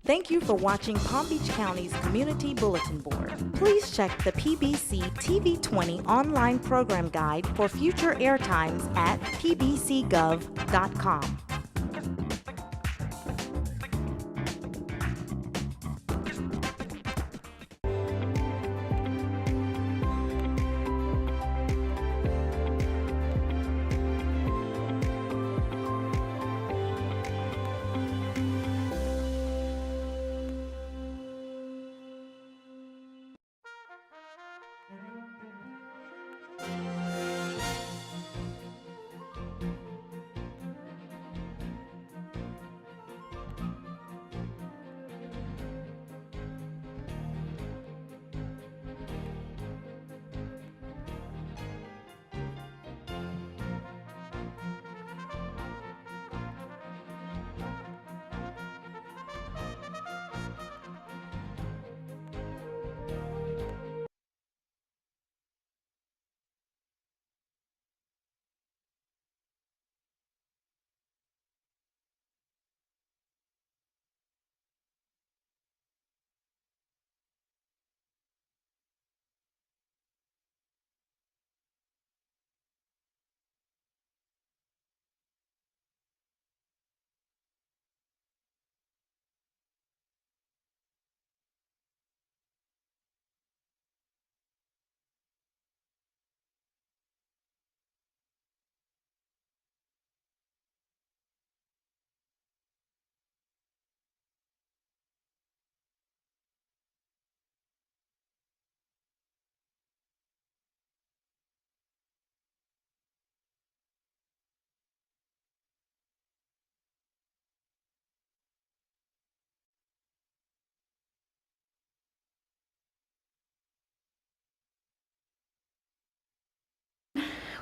Thank you for watching Palm Beach County's Community Bulletin Board. Please check the PBC TV20 online program guide for future airtimes at pbcgov.com.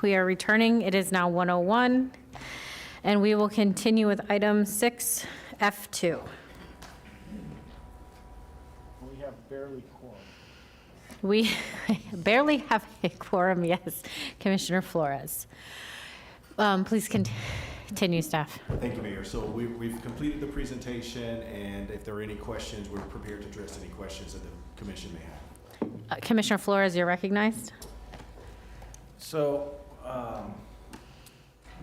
We are returning. It is now 1:01, and we will continue with item 6F2. We have barely quorum. We barely have a quorum, yes. Commissioner Flores. Please continue, staff. Thank you, Mayor. So we've completed the presentation, and if there are any questions, we're prepared to address any questions that the commission may have. Commissioner Flores, you're recognized. So,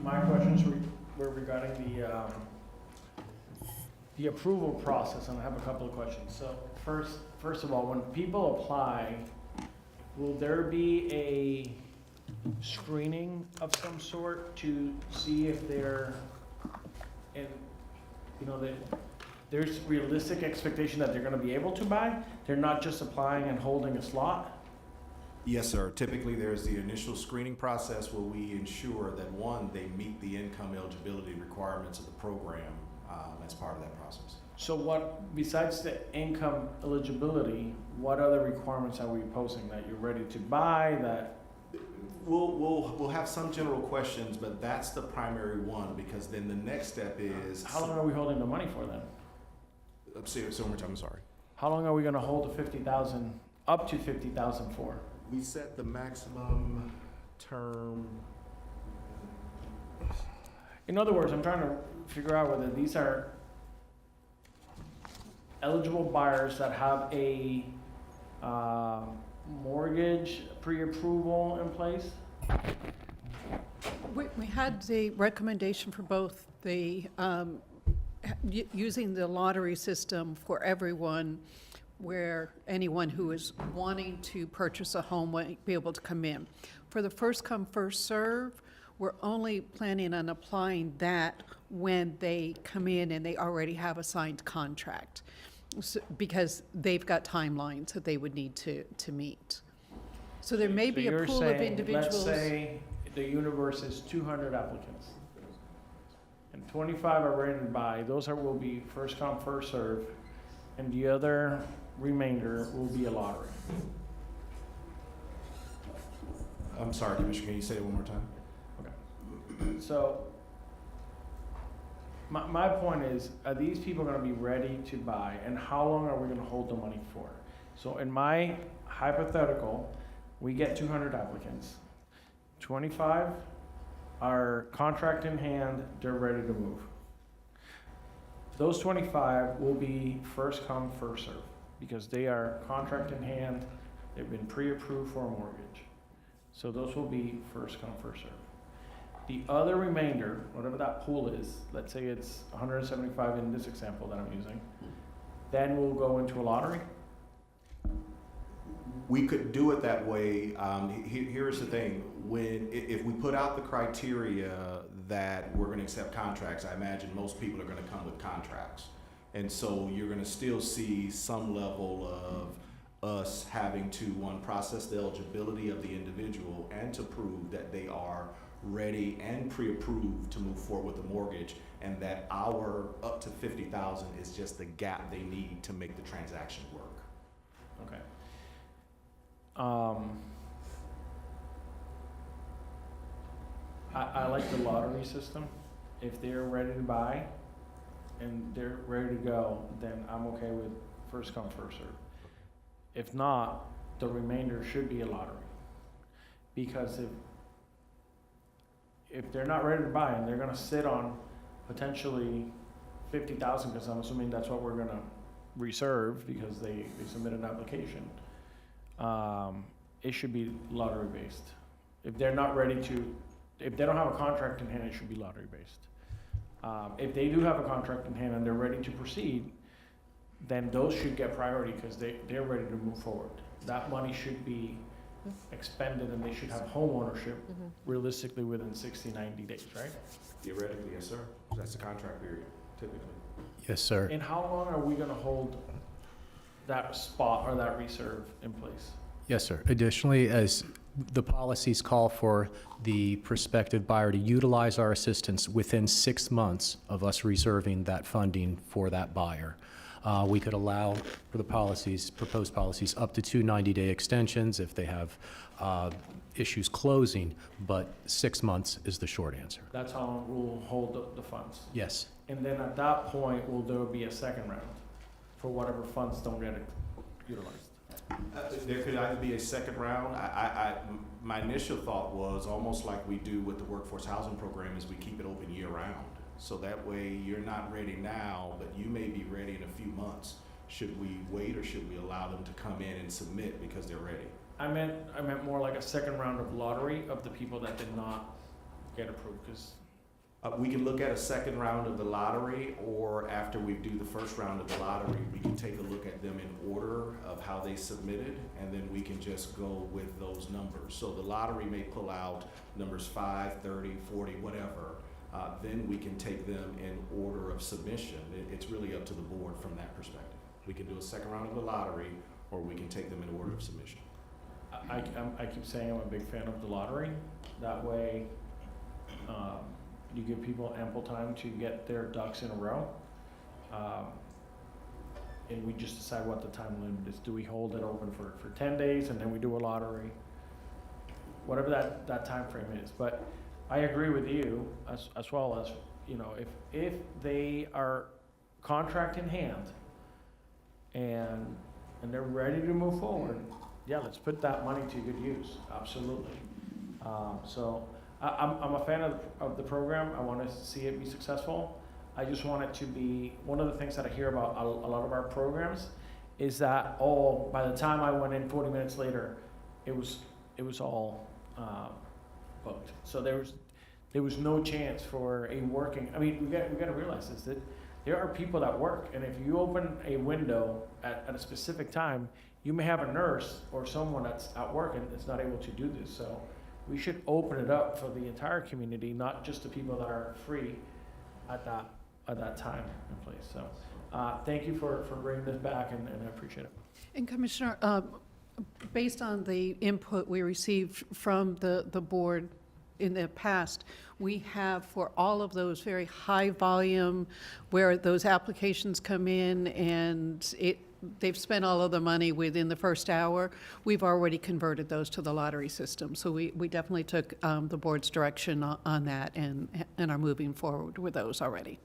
my questions were regarding the approval process, and I have a couple of questions. So first of all, when people apply, will there be a screening of some sort to see if they're in, there's realistic expectation that they're going to be able to buy? They're not just applying and holding a slot? Yes, sir. Typically, there's the initial screening process where we ensure that, one, they meet the income eligibility requirements of the program as part of that process. So what, besides the income eligibility, what other requirements are we posing? That you're ready to buy, that? We'll have some general questions, but that's the primary one, because then the next step is... How long are we holding the money for then? So one more time, I'm sorry. How long are we going to hold the 50,000, up to 50,000 for? We set the maximum term. In other words, I'm trying to figure out whether these are eligible buyers that have a mortgage pre-approval in place. We had the recommendation for both the using the lottery system for everyone, where anyone who is wanting to purchase a home won't be able to come in. For the first come, first serve, we're only planning on applying that when they come in and they already have a signed contract, because they've got timelines that they would need to meet. So there may be a pool of individuals. Let's say the universe is 200 applicants, and 25 are ready to buy. Those will be first come, first serve, and the other remainder will be a lottery. I'm sorry, Commissioner, can you say it one more time? Okay. So my point is, are these people going to be ready to buy, and how long are we going to hold the money for? So in my hypothetical, we get 200 applicants. 25 are contract in hand, they're ready to move. Those 25 will be first come, first serve, because they are contract in hand, they've been pre-approved for a mortgage. So those will be first come, first serve. The other remainder, whatever that pool is, let's say it's 175 in this example that I'm using, then we'll go into a lottery. We could do it that way. Here's the thing: if we put out the criteria that we're going to accept contracts, I imagine most people are going to come with contracts, and so you're going to still see some level of us having to, one, process the eligibility of the individual and to prove that they are ready and pre-approved to move forward with the mortgage, and that our up to 50,000 is just the gap they need to make the transaction work. Okay. I like the lottery system. If they're ready to buy and they're ready to go, then I'm okay with first come, first serve. If not, the remainder should be a lottery. Because if they're not ready to buy and they're gonna sit on potentially 50,000, because I'm assuming that's what we're gonna reserve because they submit an application, it should be lottery based. If they're not ready to, if they don't have a contract in hand, it should be lottery based. If they do have a contract in hand and they're ready to proceed, then those should get priority because they're ready to move forward. That money should be expended and they should have home ownership realistically within 60, 90 days, right? Theoretically, yes, sir. That's the contract period, typically. Yes, sir. And how long are we gonna hold that spot or that reserve in place? Yes, sir. Additionally, as the policies call for the prospective buyer to utilize our assistance within 6 months of us reserving that funding for that buyer. We could allow for the policies, proposed policies, up to 2 90-day extensions if they have issues closing, but 6 months is the short answer. That's how long we'll hold the funds. Yes. And then at that point, will there be a second round for whatever funds don't get utilized? There could either be a second round. My initial thought was almost like we do with the workforce housing program, is we keep it open year round. So that way you're not ready now, but you may be ready in a few months. Should we wait or should we allow them to come in and submit because they're ready? I meant more like a second round of lottery of the people that did not get approved, because We can look at a second round of the lottery, or after we do the first round of the lottery, we can take a look at them in order of how they submitted, and then we can just go with those numbers. So the lottery may pull out numbers 5, 30, 40, whatever. Then we can take them in order of submission. It's really up to the board from that perspective. We can do a second round of the lottery, or we can take them in order of submission. I keep saying I'm a big fan of the lottery. That way, you give people ample time to get their ducks in a row. And we just decide what the time limit is. Do we hold it open for 10 days and then we do a lottery? Whatever that time frame is. But I agree with you as well as, you know, if they are contract in hand and they're ready to move forward, yeah, let's put that money to good use. Absolutely. So I'm a fan of the program. I want to see it be successful. I just want it to be, one of the things that I hear about a lot of our programs is that, oh, by the time I went in 40 minutes later, it was all booked. So there was no chance for a working, I mean, we got to realize this, that there are people that work, and if you open a window at a specific time, you may have a nurse or someone that's at work and is not able to do this. So we should open it up for the entire community, not just the people that are free at that time and place. So thank you for bringing this back, and I appreciate it. And Commissioner, based on the input we received from the board in the past, we have for all of those very high volume where those applications come in and they've spent all of the money within the first hour, we've already converted those to the lottery system. So we definitely took the board's direction on that and are moving forward with those already.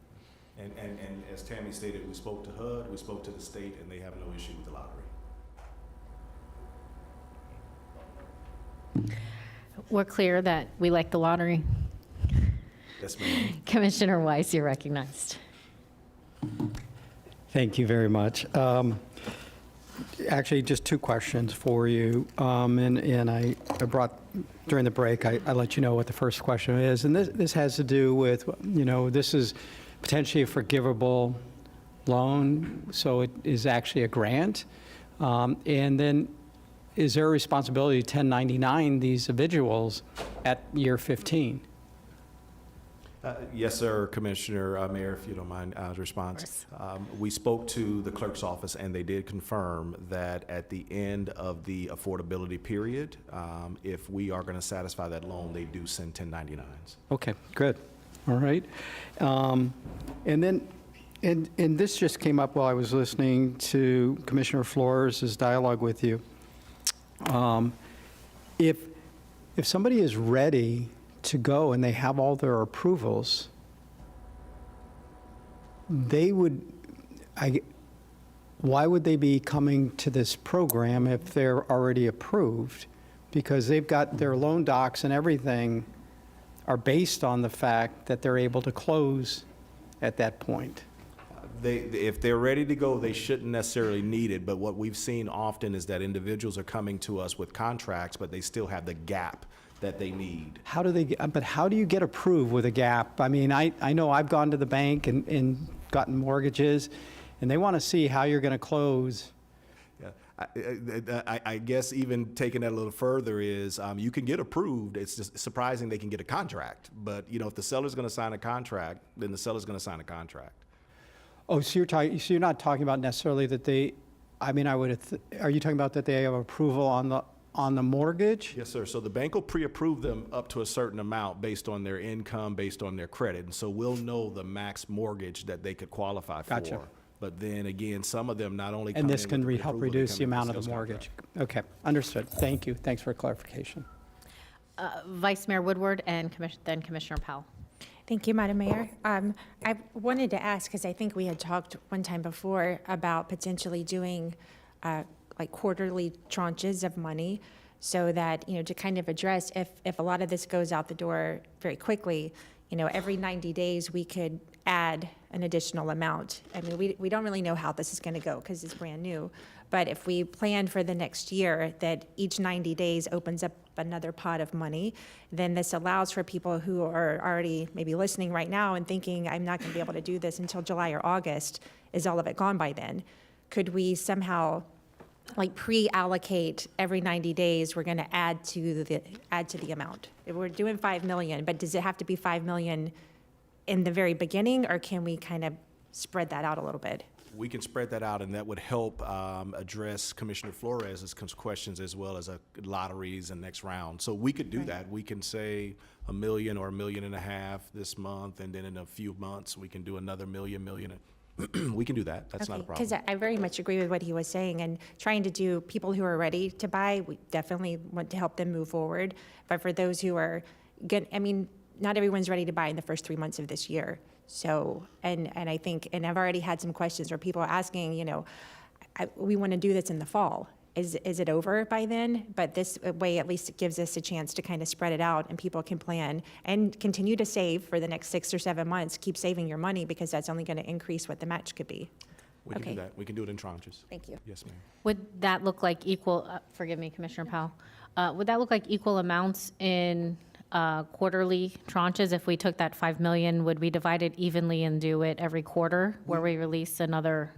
And as Tammy stated, we spoke to HUD, we spoke to the state, and they have no issue with the lottery. We're clear that we like the lottery. Yes, ma'am. Commissioner Weiss, you're recognized. Thank you very much. Actually, just two questions for you. And I brought, during the break, I let you know what the first question is. And this has to do with, this is potentially a forgivable loan, so it is actually a grant. And then is there a responsibility to 1099 these individuals at year 15? Yes, sir, Commissioner, Mayor, if you don't mind, respond. We spoke to the clerk's office, and they did confirm that at the end of the affordability period, if we are going to satisfy that loan, they do send 1099s. Okay, good. All right. And then, and this just came up while I was listening to Commissioner Flores' dialogue with you. If somebody is ready to go and they have all their approvals, they would, why would they be coming to this program if they're already approved? Because they've got their loan docs and everything are based on the fact that they're able to close at that point. If they're ready to go, they shouldn't necessarily need it, but what we've seen often is that individuals are coming to us with contracts, but they still have the gap that they need. How do they get, but how do you get approved with a gap? I mean, I know I've gone to the bank and gotten mortgages, and they want to see how you're going to close. Yeah, I guess even taking that a little further is you can get approved. It's just surprising they can get a contract. But, if the seller's going to sign a contract, then the seller's going to sign a contract. Oh, so you're not talking about necessarily that they, I mean, are you talking about that they have approval on the mortgage? Yes, sir. So the bank will pre-approve them up to a certain amount based on their income, based on their credit. And so we'll know the max mortgage that they could qualify for. Gotcha. But then again, some of them not only come And this in can with the help approval, they reduce come the in with amount of the sales mortgage. contract. Okay, understood. Thank you. Thanks for clarification. Vice Mayor Woodward and then Commissioner Powell. Thank you, Madam Mayor. I wanted to ask, because I think we had talked one time before about potentially doing like quarterly tranches of money so that, to kind of address if a lot of this goes out the door very quickly, every 90 days we could add an additional amount. I mean, we don't really know how this is going to go because it's brand new. But if we plan for the next year that each 90 days opens up another pot of money, then this allows for people who are already maybe listening right now and thinking, I'm not going to be able to do this until July or August. Is all of it gone by then? Could we somehow like pre-allocate every 90 days, we're going to add to the amount? If we're doing 5 million, but does it have to be 5 million in the very beginning, or can we kind of spread that out a little bit? We can spread that out, and that would help address Commissioner Flores' questions as well as lotteries and next round. So we could do that. We can say $1 million or $1.5 million this month, and then in a few months we can do another million. We can do that. That's not a problem. Because I very much agree with what he was saying, and trying to do people who are ready to buy, we definitely want to help them move forward. But for those who are good, I mean, not everyone's ready to buy in the first 3 months of this year. So, and I think, and I've already had some questions where people are asking, we want to do this in the fall. Is it over by then? But this way, at least it gives us a chance to kind of spread it out, and people can plan and continue to save for the next 6 or 7 months. Keep saving your money, because that's only going to increase what the match could be. We can do that. We can do it in tranches. Thank you. Yes, ma'am. Would that look like equal, forgive me, Commissioner Powell, would that look like equal amounts in quarterly tranches? If we took that 5 million, would we divide it evenly and do it every quarter where we release another?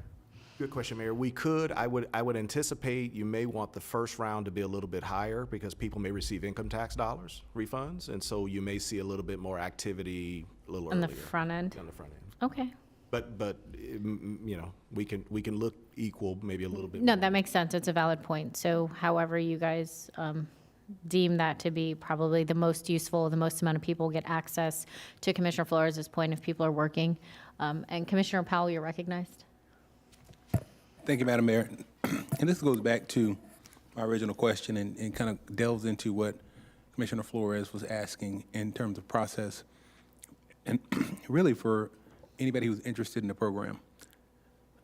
Good question, Mayor. We could. I would anticipate you may want the first round to be a little bit higher because people may receive income tax dollars, refunds, and so you may see a little bit more activity a little On earlier. the front end? On the front end. Okay. But we can look equal, maybe a little bit No, more. that makes sense. It's a valid point. So however you guys deem that to be probably the most useful, the most amount of people get access to Commissioner Flores' point if people are working. And Commissioner Powell, you're recognized. Thank you, Madam Mayor. And this goes back to my original question and kind of delves into what Commissioner Flores was asking in terms of process. And really for anybody who's interested in the program,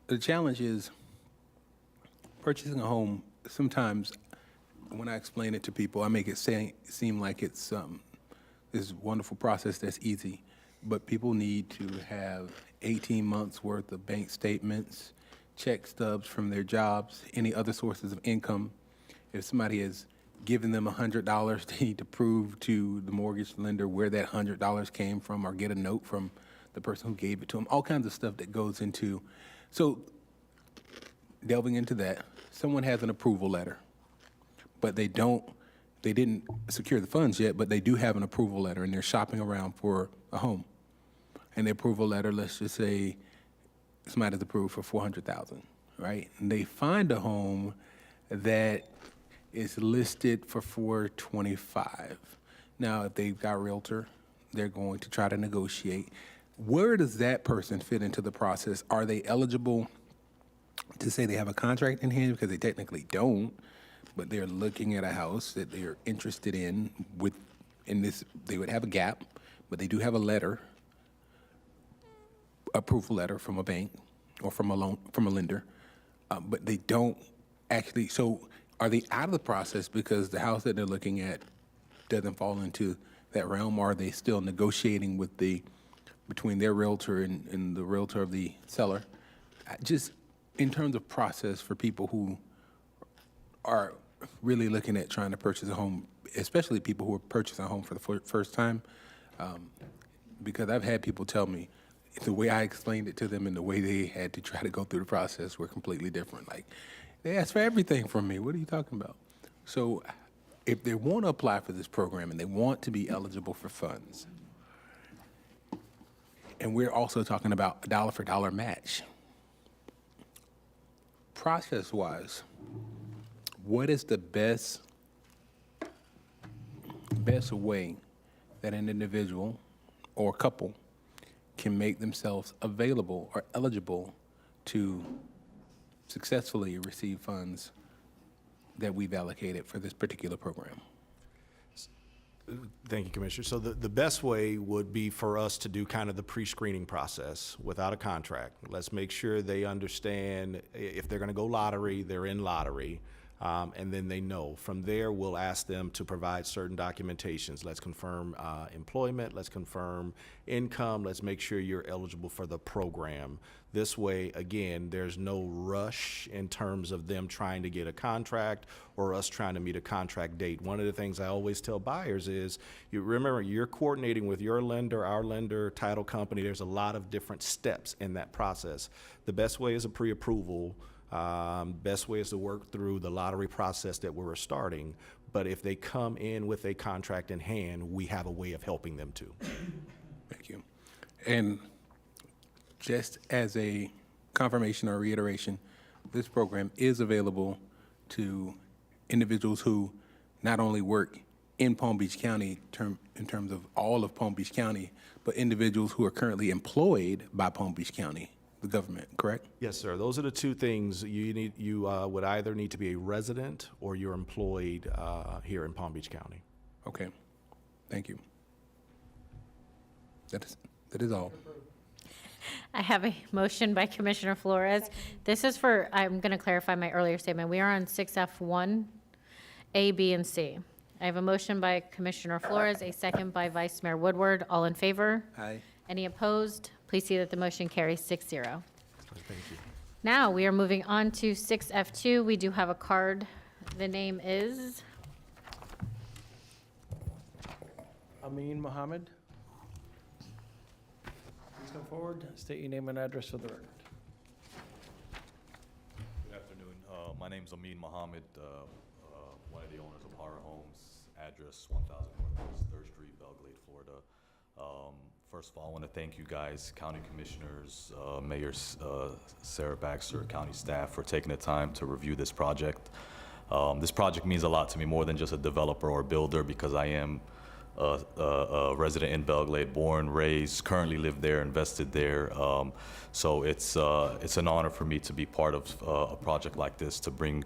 the challenge is purchasing a home. Sometimes when I explain it to people, I make it seem like it's this wonderful process that's easy. But people need to have 18 months worth of bank statements. check stubs from their jobs, any other sources of income. If somebody has given them $100, they need to prove to the mortgage lender where that $100 came from, or get a note from the person who gave it to them, all kinds of stuff that goes into. So delving into that, someone has an approval letter, but they didn't secure the funds yet, but they do have an approval letter, and they're shopping around for a home. And the approval letter, let's just say somebody's approved for $400,000, right? And they find a home that is listed for $425,000. Now, if they've got a realtor, they're going to try to negotiate. Where does that person fit into the process? Are they eligible to say they have a contract in hand? Because they technically don't, but they're looking at a house that they're interested in. They would have a gap, but they do have a letter, approval letter from a bank or from a lender, but they don't actually. So are they out of the process because the house that they're looking at doesn't fall into that realm? Or are they still negotiating between their realtor and the realtor of the seller? Just in terms of process for people who are really looking at trying to purchase a home, especially people who are purchasing a home for the first time, because I've had people tell me the way I explained it to them and the way they had to try to go through the process were completely different. Like, they asked for everything from me. What are you talking about? So if they want to apply for this program and they want to be eligible for funds, and we're also talking about a dollar for dollar match, process-wise, what is the best way that an individual or couple can make themselves available or eligible to successfully receive funds that we've allocated for this particular program? Thank you, Commissioner. So the best way would be for us to do kind of the pre-screening process without a contract. Let's make sure they understand if they're going to go lottery, they're in lottery, and then they know. From there, we'll ask them to provide certain documentations. Let's confirm employment, let's confirm income, let's make sure you're eligible for the program. This way, again, there's no rush in terms of them trying to get a contract or us trying to meet a contract date. One of the things I always tell buyers is, you remember, you're coordinating with your lender, our lender, title company. There's a lot of different steps in that process. The best way is a pre-approval. Best way is to work through the lottery process that we're starting. But if they come in with a contract in hand, we have a way of helping them too. Thank you. And just as a confirmation or reiteration, this program is available to individuals who not only work in Palm Beach County in terms of all of Palm Beach County, but individuals who are currently employed by Palm Beach County, the government, correct? Yes, sir. Those are the two things you would either need to be a resident or you're employed here in Palm Beach County. Okay. Thank you. That is all. I have a motion by Commissioner Flores. This is for, I'm going to clarify my earlier statement. We are on 6F1, A, B, and C. I have a motion by Commissioner Flores, a second by Vice Mayor Woodward. All in favor? Aye. Any opposed? Please see that the motion carries 6-0. Thank you. Now, we are moving on to 6F2. We do have a card. The name is? Amin Mohammed. Please come forward, state your name and address for the record. Good afternoon. My name's Amin Mohammed, one of the owners of Horror Homes, address 1000 Northwest 3rd Street, Belglade, Florida. First of all, I want to thank you guys, county commissioners, Mayor Sarah Baxter, county staff, for taking the time to review this project. This project means a lot to me, more than just a developer or builder, because I am a resident in Belglade, born, raised, currently live there, invested there. So it's an honor for me to be part of a project like this, to bring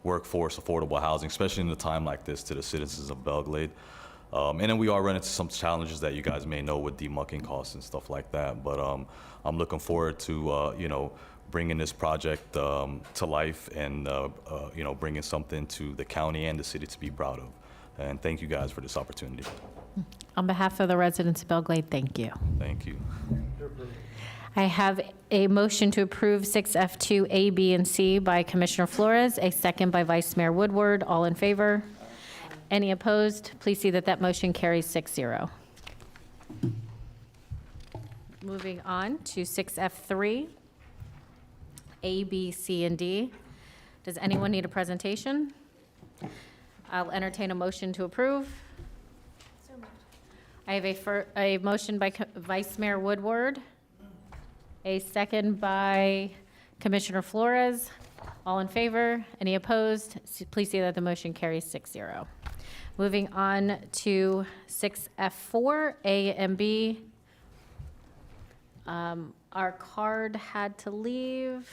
workforce, affordable housing, especially in a time like this, to the citizens of Belglade. And then we are running into some challenges that you guys may know with demucking costs and stuff like that. But I'm looking forward to bringing this project to life and bringing something to the county and the city to be proud of. And thank you guys for this opportunity. On behalf of the residents of Belglade, thank you. Thank you. I have a motion to approve 6F2 A, B, and C by Commissioner Flores, a second by Vice Mayor Woodward. All in favor? Any opposed? Please see that that motion carries 6-0. Moving on to 6F3, A, B, C, and D. Does anyone need a presentation? I'll entertain a motion to approve. I have a motion by Vice Mayor Woodward, a second by Commissioner Flores. All in favor? Any opposed? Please see that the motion carries 6-0. Moving on to 6F4, A and B. Our card had to leave.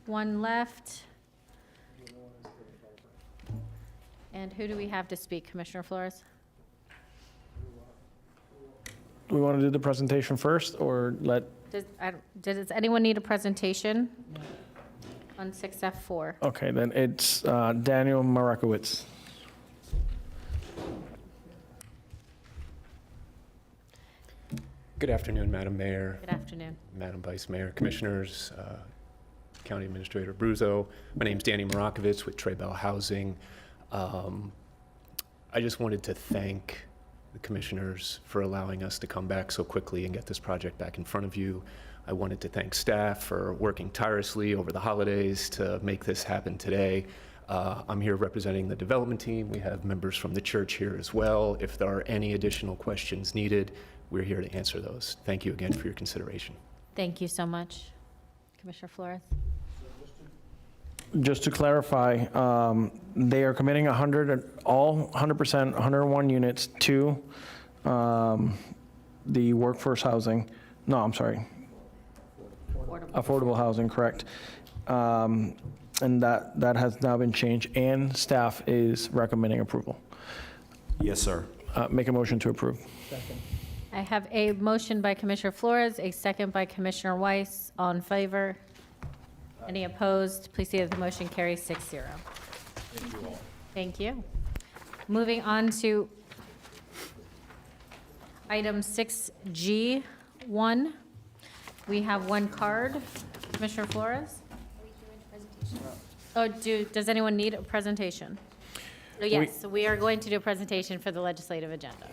One left. And who do we have to speak, Commissioner Flores? Do we want to do the presentation first, or let? Does anyone need a presentation on 6F4? Okay, then it's Daniel Marakowitz. Good afternoon, Madam Mayor. Good afternoon. Madam Vice Mayor, Commissioners, County Administrator Bruzo. My name's Danny Marakovitz with Traybell Housing. I just wanted to thank the commissioners for allowing us to come back so quickly and get this project back in front of you. I wanted to thank staff for working tirelessly over the holidays to make this happen today. I'm here representing the development team. We have members from the church here as well. If there are any additional questions needed, we're here to answer those. Thank you again for your consideration. Thank you so much. Commissioner Flores? Just to clarify, they are committing 100%, 101 units to the workforce housing. No, I'm sorry. Affordable housing, correct. And that has now been changed, and staff is recommending approval. Yes, sir. Make a motion to approve. I have a motion by Commissioner Flores, a second by Commissioner Weiss. All in favor? Any opposed? Please see that the motion carries 6-0. Thank you all. Thank you. Moving on to item 6G1. We have one card. Commissioner Flores? Oh, does anyone need a presentation? Oh, yes, we are going to do a presentation for the legislative agenda.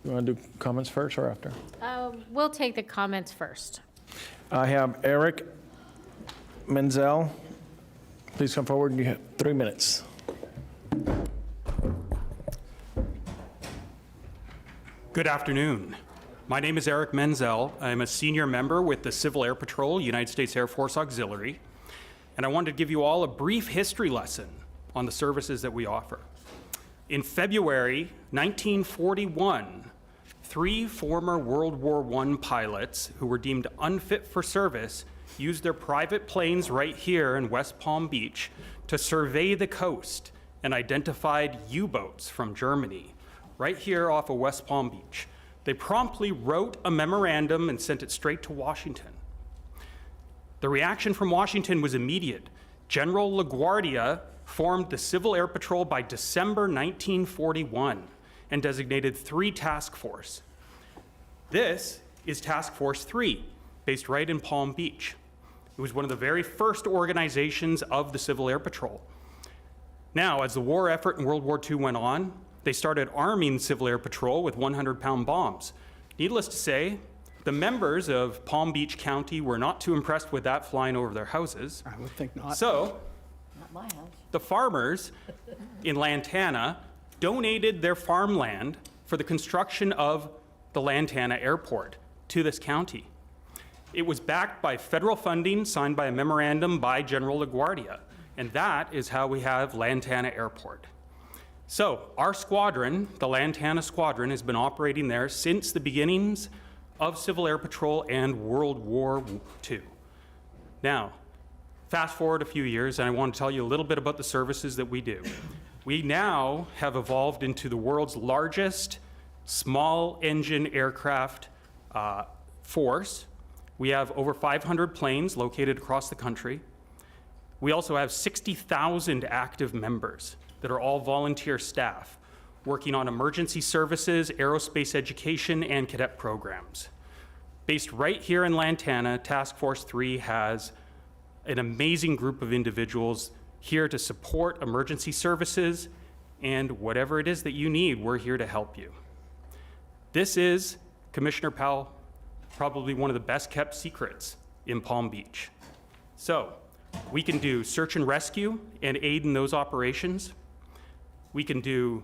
You want to do comments first or after? We'll take the comments first. I have Eric Menzel. Please come forward. You have 3 minutes. Good afternoon. My name is Eric Menzel. I'm a senior member with the Civil Air Patrol, United States Air Force Auxiliary, and I wanted to give you all a brief history lesson on the services that we offer. In February 1941, 3 former World War I pilots who were deemed unfit for service used their private planes right here in West Palm Beach to survey the coast and identified U-boats from Germany right here off of West Palm Beach. They promptly wrote a memorandum and sent it straight to Washington. The reaction from Washington was immediate. General LaGuardia formed the Civil Air Patrol by December 1941 and designated 3 task force. This is Task Force 3, based right in Palm Beach. It was one of the very first organizations of the Civil Air Patrol. Now, as the war effort in World War II went on, they started arming the Civil Air Patrol with 100-pound bombs. Needless to say, the members of Palm Beach County were not too impressed with that flying over their houses. I would think not. So, Not my house. the farmers in Lantana donated their farmland for the construction of the Lantana Airport to this county. It was backed by federal funding signed by a memorandum by General LaGuardia, and that is how we have Lantana Airport. So our squadron, the Lantana Squadron, has been operating there since the beginnings of Civil Air Patrol and World War II. Now, fast forward a few years, and I want to tell you a little bit about the services that we do. We now have evolved into the world's largest small engine aircraft force. We have over 500 planes located across the country. We also have 60,000 active members that are all volunteer staff working on emergency services, aerospace education, and cadet programs. Based right here in Lantana, Task Force 3 has an amazing group of individuals here to support emergency services, and whatever it is that you need, we're here to help you. This is, Commissioner Powell, probably one of the best kept secrets in Palm Beach. So we can do search and rescue and aid in those operations. We can do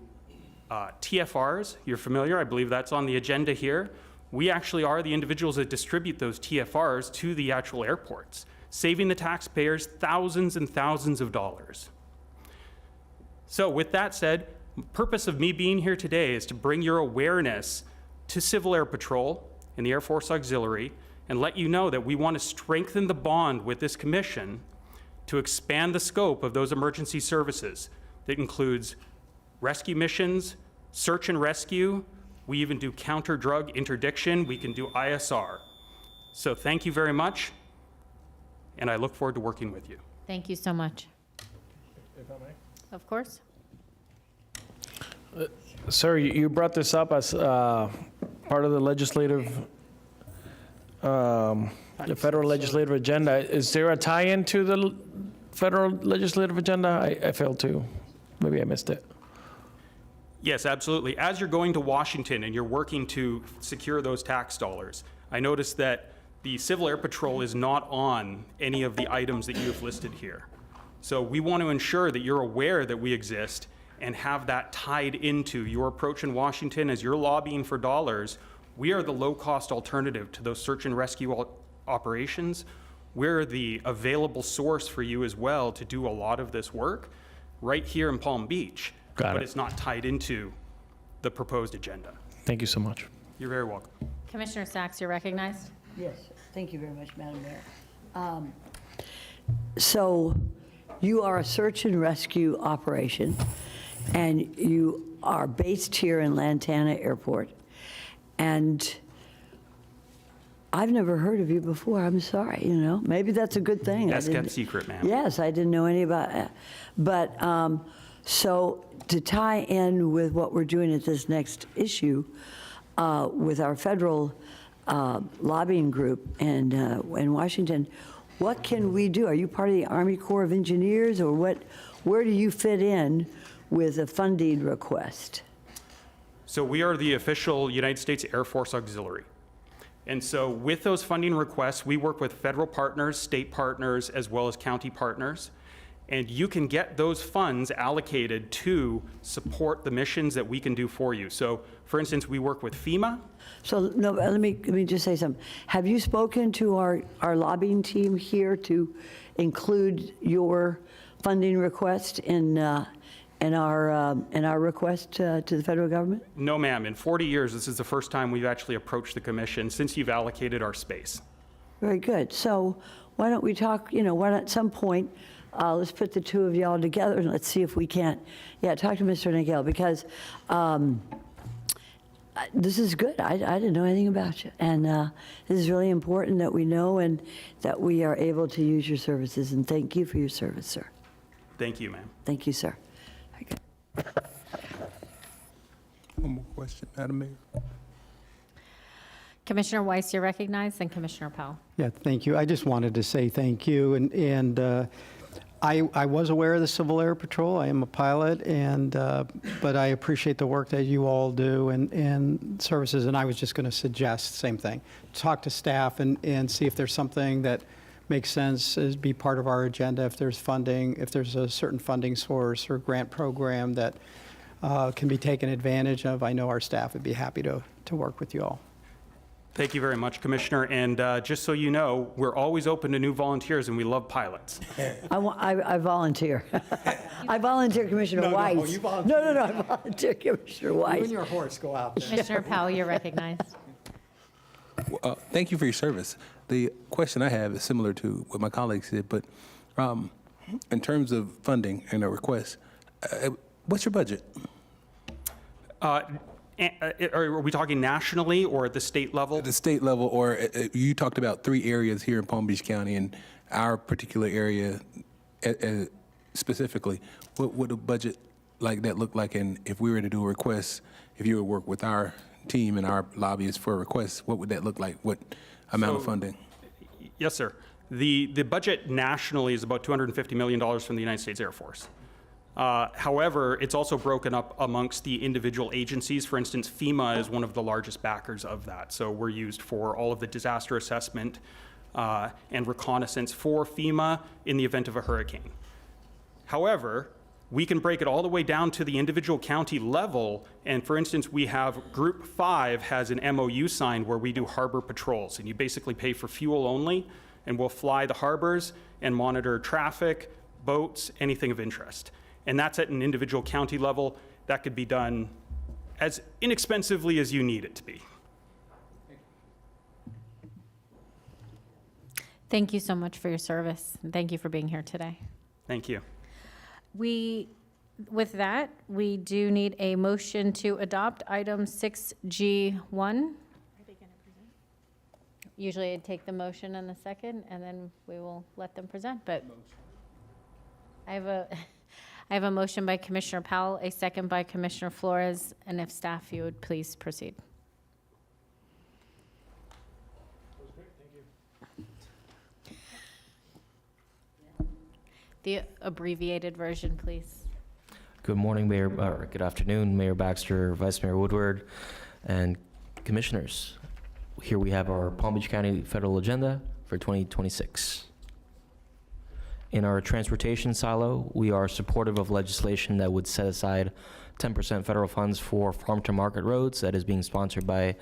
TFRs. You're familiar, I believe that's on the agenda here. We actually are the individuals that distribute those TFRs to the actual airports, saving the taxpayers thousands and thousands of dollars. So with that said, the purpose of me being here today is to bring your awareness to Civil Air Patrol and the Air Force Auxiliary and let you know that we want to strengthen the bond with this commission to expand the scope of those emergency services. That includes rescue missions, search and rescue. We even do counter-drug interdiction. We can do ISR. So thank you very much, and I look forward to working with you. Thank you so much. If I may. Of course. Sir, you brought this up as part of the legislative, the federal legislative agenda. Is there a tie-in to the federal legislative agenda? I failed to. Maybe I missed it. Yes, absolutely. As you're going to Washington and you're working to secure those tax dollars, I noticed that the Civil Air Patrol is not on any of the items that you have listed here. So we want to ensure that you're aware that we exist and have that tied into your approach in Washington as you're lobbying for dollars. We are the low-cost alternative to those search and rescue operations. We're the available source for you as well to do a lot of this work right here in Palm Beach. But it's not tied into the proposed agenda. Thank you so much. You're very welcome. Commissioner Sachs, you're recognized. Yes, thank you very much, Madam Mayor. So you are a search and rescue operation, and you are based here in Lantana Airport. And I've never heard of you before. I'm sorry, you know. Maybe that's a good thing. That's kept secret, ma'am. Yes, I didn't know any about that. But so to tie in with what we're doing at this next issue with our federal lobbying group and in Washington, what can we do? Are you part of the Army Corps of Engineers, or what? Where do you fit in with a funding request? So we are the official United States Air Force Auxiliary. And so with those funding requests, we work with federal partners, state partners, as well as county partners. And you can get those funds allocated to support the missions that we can do for you. So for instance, we work with FEMA. So no, let me just say something. Have you spoken to our lobbying team here to include your funding request in our request to the federal government? No, ma'am. In 40 years, this is the first time we've actually approached the commission since you've allocated our space. Very good. So why don't we talk, why don't at some point, let's put the two of y'all together and let's see if we can't, talk to Mr. Nagel, because this is good. I didn't know anything about you. And this is really important that we know and that we are able to use your services. And thank you for your service, sir. Thank you, ma'am. Thank you, sir. One more question, Madam Mayor. Commissioner Weiss, you're recognized, and Commissioner Powell. Yeah, thank you. I just wanted to say thank you. And I was aware of the Civil Air Patrol. I am a pilot, but I appreciate the work that you all do and services. And I was just going to suggest same thing. Talk to staff and see if there's something that makes sense as be part of our agenda. If there's funding, if there's a certain funding source or grant program that can be taken advantage of, I know our staff would be happy to work with you all. Thank you very much, Commissioner. And just so you know, we're always open to new volunteers, and we love pilots. I volunteer. I volunteer, Commissioner Weiss. No, you volunteer. No, I volunteer, Commissioner Weiss. You and your horse go out there. Commissioner Powell, you're recognized. Thank you for your service. The question I have is similar to what my colleagues did, but in terms of funding and a request, what's your budget? Are we talking nationally or at the state level? At the state level, or you talked about 3 areas here in Palm Beach County, and our particular area specifically. What would a budget like that look like? And if we were to do a request, if you would work with our team and our lobbyists for requests, what would that look like? What amount of So- funding? Yes, sir. The budget nationally is about $250 million from the United States Air Force. However, it's also broken up amongst the individual agencies. For instance, FEMA is one of the largest backers of that. So we're used for all of the disaster assessment and reconnaissance for FEMA in the event of a hurricane. However, we can break it all the way down to the individual county level. And for instance, we have Group 5 has an MOU signed where we do harbor patrols. And you basically pay for fuel only, and we'll fly the harbors and monitor traffic, boats, anything of interest. And that's at an individual county level. That could be done as inexpensively as you need it to be. Thank you so much for your service, and thank you for being here today. Thank you. With that, we do need a motion to adopt item 6G1. Usually I'd take the motion in a second, and then we will let them present, but I have a motion by Commissioner Powell, a second by Commissioner Flores, and if staff, you would please proceed. The abbreviated version, please. Good morning, Mayor, or good afternoon, Mayor Baxter, Vice Mayor Woodward, and Commissioners. Here we have our Palm Beach County federal agenda for 2026. In our transportation silo, we are supportive of legislation that would set aside 10% federal funds for farm-to-market roads that is being sponsored by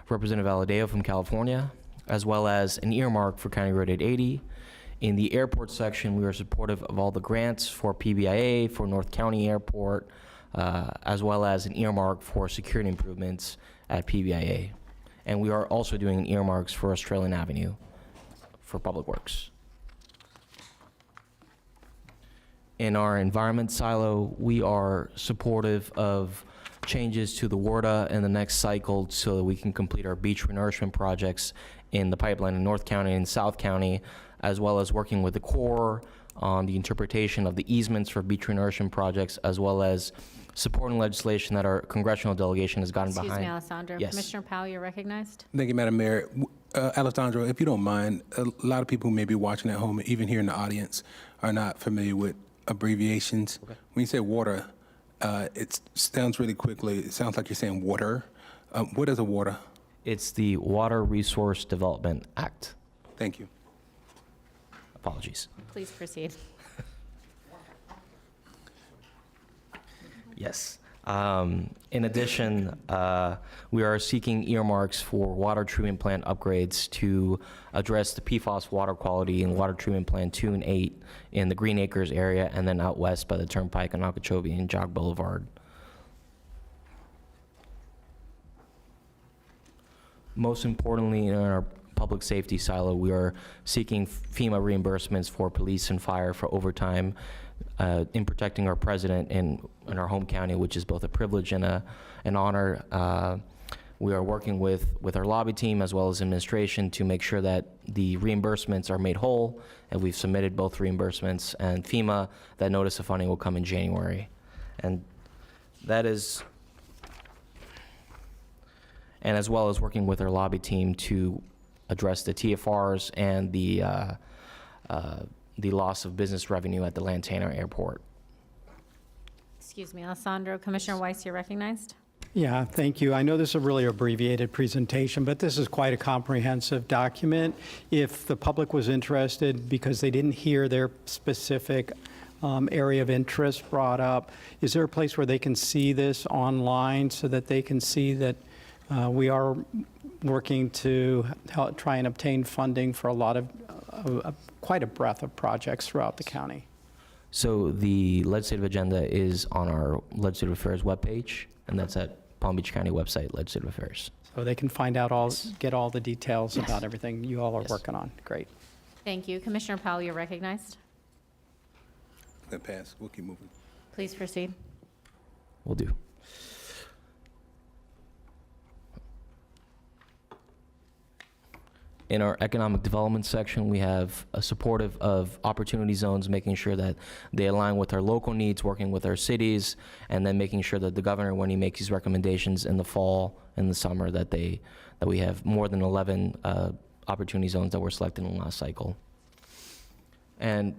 Representative Valadeo from California, as well as an earmark for County Road 880. In the airport section, we are supportive of all the grants for PBIA, for North County Airport, as well as an earmark for security improvements at PBIA. And we are also doing earmarks for Australian Avenue for Public Works. In our environment silo, we are supportive of changes to the WRDA in the next cycle so that we can complete our beach renourishment projects in the pipeline in North County and South County, as well as working with the Corps on the interpretation of the easements for beach renourishment projects, as well as supporting legislation that our congressional delegation has gotten behind. Excuse me, Alessandro. Yes. Commissioner Powell, you're recognized. Thank you, Madam Mayor. Alessandro, if you don't mind, a lot of people who may be watching at home, even here in the audience, are not familiar with abbreviations. Okay. When you say water, it sounds really quickly, it sounds like you're saying water. What is a water? It's the Water Resource Development Act. Thank you. Apologies. Please proceed. Yes. In addition, we are seeking earmarks for water treatment plant upgrades to address the PFAS water quality in water treatment plant 2 and 8 in the Green Acres area, and then out west by the Turnpike on Okeechobee and Jog Boulevard. Most importantly, in our public safety silo, we are seeking FEMA reimbursements for police and fire for overtime in protecting our president in our home county, which is both a privilege and an honor. We are working with our lobby team as well as administration to make sure that the reimbursements are made whole, and we've submitted both reimbursements, and FEMA, that notice of funding will come in January. And that is, and as well as working with our lobby team to address the TFRs and the loss of business revenue at the Lantana Airport. Excuse me, Alessandro. Commissioner Weiss, you're recognized. Yeah, thank you. I know this is a really abbreviated presentation, but this is quite a comprehensive document. If the public was interested because they didn't hear their specific area of interest brought up, is there a place where they can see this online so that they can see that we are working to try and obtain funding for a lot of, quite a breadth of projects throughout the county? So the legislative agenda is on our Legislative Affairs webpage, and that's at Palm Beach County website, Legislative Affairs. So they can find out get all the details about everything you all are working on. Great. Thank you. Commissioner Powell, you're recognized. That pass. We'll keep moving. Please proceed. Will do. In our economic development section, we have a supportive of opportunity zones, making sure that they align with our local needs, working with our cities, and then making sure that the governor, when he makes these recommendations in the fall and the summer, that we have more than 11 opportunity zones that were selected in the last cycle. And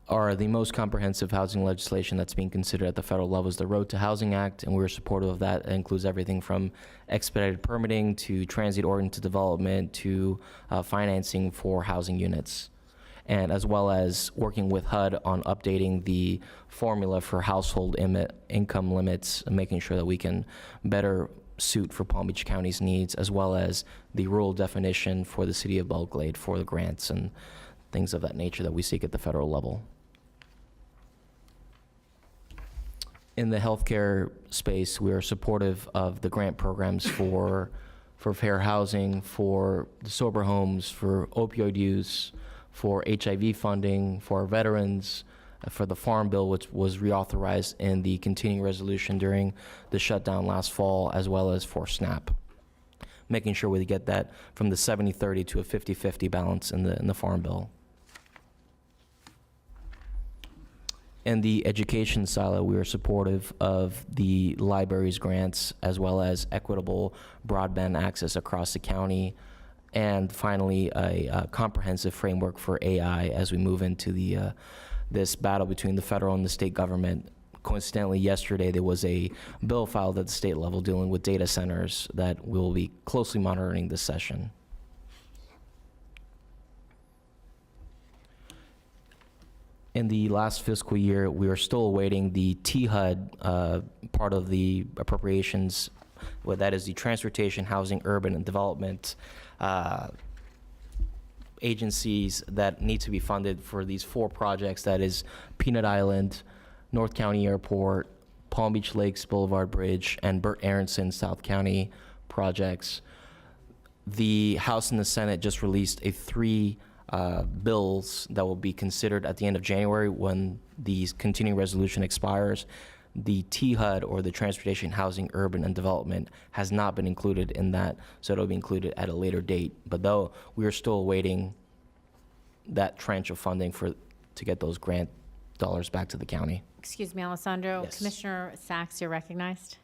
are the most comprehensive housing legislation that's being considered at the federal level is the Road to Housing Act, and we're supportive of that. It includes everything from expedited permitting to transit-oriented development to financing for housing units, and as well as working with HUD on updating the formula for household income limits and making sure that we can better suit for Palm Beach County's needs, as well as the rural definition for the city of Belglade for the grants and things of that nature that we seek at the federal level. In the healthcare space, we are supportive of the grant programs for fair housing, for the sober homes, for opioid use, for HIV funding, for our veterans, for the Farm Bill, which was reauthorized in the continuing resolution during the shutdown last fall, as well as for SNAP. Making sure we get that from the 70-30 to a 50-50 balance in the Farm Bill. In the education silo, we are supportive of the library's grants, as well as equitable broadband access across the county. And finally, a comprehensive framework for AI as we move into this battle between the federal and the state government. Coincidentally, yesterday there was a bill filed at the state level dealing with data centers that we'll be closely monitoring this session. In the last fiscal year, we are still awaiting the THUD part of the appropriations. Well, that is the Transportation, Housing, Urban, and Development agencies that need to be funded for these 4 projects. That is Peanut Island, North County Airport, Palm Beach Lakes Boulevard Bridge, and Burt Aronson South County projects. The House and the Senate just released 3 bills that will be considered at the end of January when the continuing resolution expires. The THUD, or the Transportation, Housing, Urban, and Development, has not been included in that, so it'll be included at a later date. But though we are still awaiting that tranche of funding to get those grant dollars back to the county. Excuse me, Alessandro. Yes. Commissioner Sachs, you're recognized.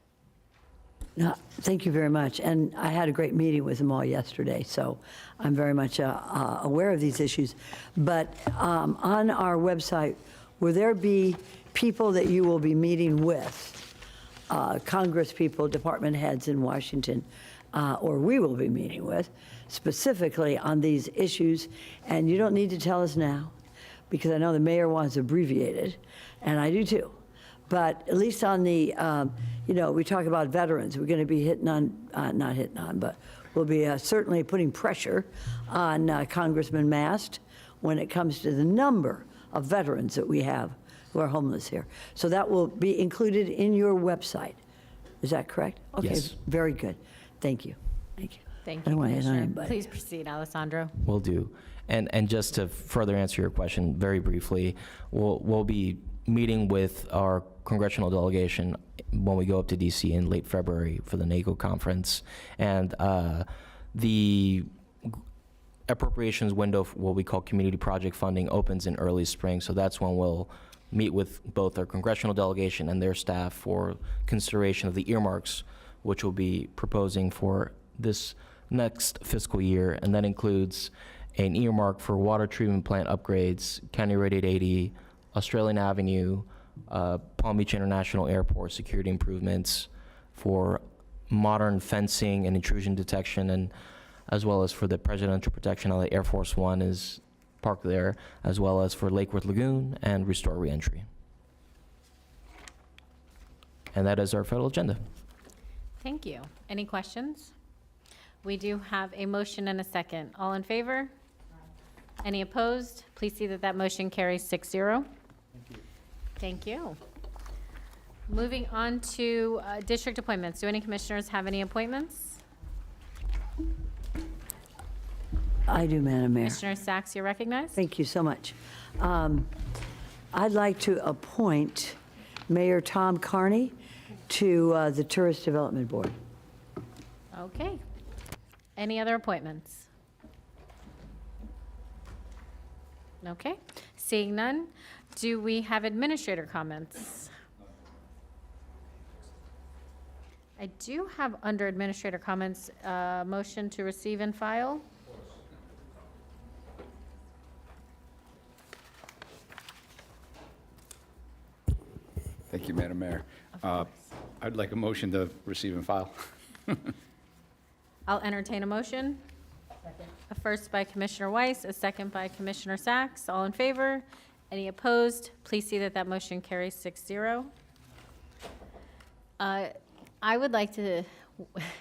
No, thank you very much. And I had a great meeting with them all yesterday, so I'm very much aware of these issues. But on our website, will there be people that you will be meeting with, Congress people, department heads in Washington, or we will be meeting with, specifically on these issues? And you don't need to tell us now, because I know the mayor wants abbreviated, and I do too. But at least on the, we talk about veterans. We're going to be not hitting on, but we'll be certainly putting pressure on Congressman Mast when it comes to the number of veterans that we have who are homeless here. So that will be included in your website. Is that correct? Okay, Yes. Very good. Thank you. Thank you. Thank I you, don't want to hit on Commissioner. anybody. Please proceed, Alessandro. Will do. And just to further answer your question very briefly, we'll be meeting with our congressional delegation when we go up to DC in late February for the NACO conference. And the appropriations window for what we call community project funding opens in early spring. So that's when we'll meet with both our congressional delegation and their staff for consideration of the earmarks, which we'll be proposing for this next fiscal year. And that includes an earmark for water treatment plant upgrades, County Road 880, Australian Avenue, Palm Beach International Airport security improvements, for modern fencing and intrusion detection, and as well as for the presidential protection of the Air Force One is parked there, as well as for Lake Worth Lagoon and Restore Reentry. And that is our federal agenda. Thank you. Any questions? We do have a motion and a second. All in favor? Any opposed? Please see that that motion carries 6-0. Thank you. Moving on to district appointments. Do any commissioners have any appointments? I do, Madam Mayor. Commissioner Sachs, you're recognized. Thank you so much. I'd like to appoint Mayor Tom Carney to the Tourist Development Board. Okay. Any other appointments? Okay, seeing none, do we have administrator comments? I do have under administrator comments, motion to receive and file. Thank you, Madam Mayor. I'd like a motion to receive and file. I'll entertain a motion. A first by Commissioner Weiss, a second by Commissioner Sacks. All in favor? Any opposed? Please see that that motion carries 6-0. I would like to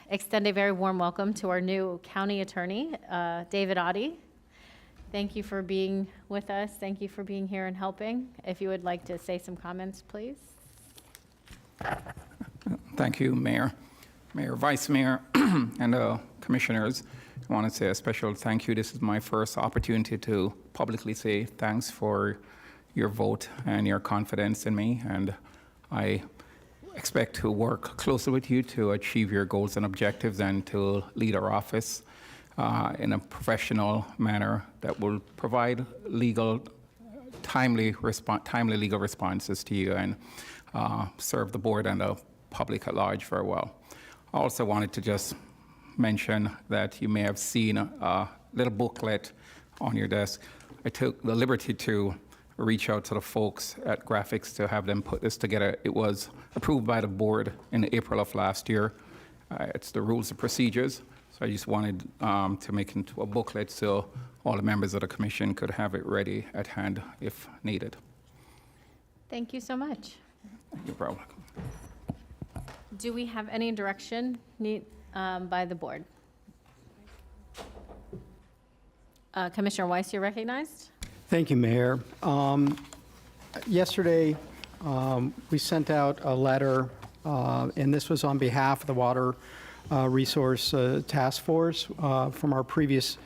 extend a very warm welcome to our new county attorney, David Oddie. Thank you for being with us. Thank you for being here and helping. If you would like to say some comments, please. Thank you, Mayor, Vice Mayor, and Commissioners. I want to say a special thank you. This is my first opportunity to publicly say thanks for your vote and your confidence in me, and I expect to work closely with you to achieve your goals and objectives and to lead our office in a professional manner that will provide timely legal responses to you and serve the board and the public at large very well. I also wanted to just mention that you may have seen a little booklet on your desk. I took the liberty to reach out to the folks at Graphics to have them put this together. It was approved by the board in April of last year. It's the rules and procedures. So I just wanted to make it into a booklet so all the members of the commission could have it ready at hand if needed. Thank you so much. No problem. Do we have any direction by the board? Commissioner Weiss, you're recognized. Thank you, Mayor. Yesterday, we sent out a letter, and this was on behalf of the Water Resource Task Force from our previous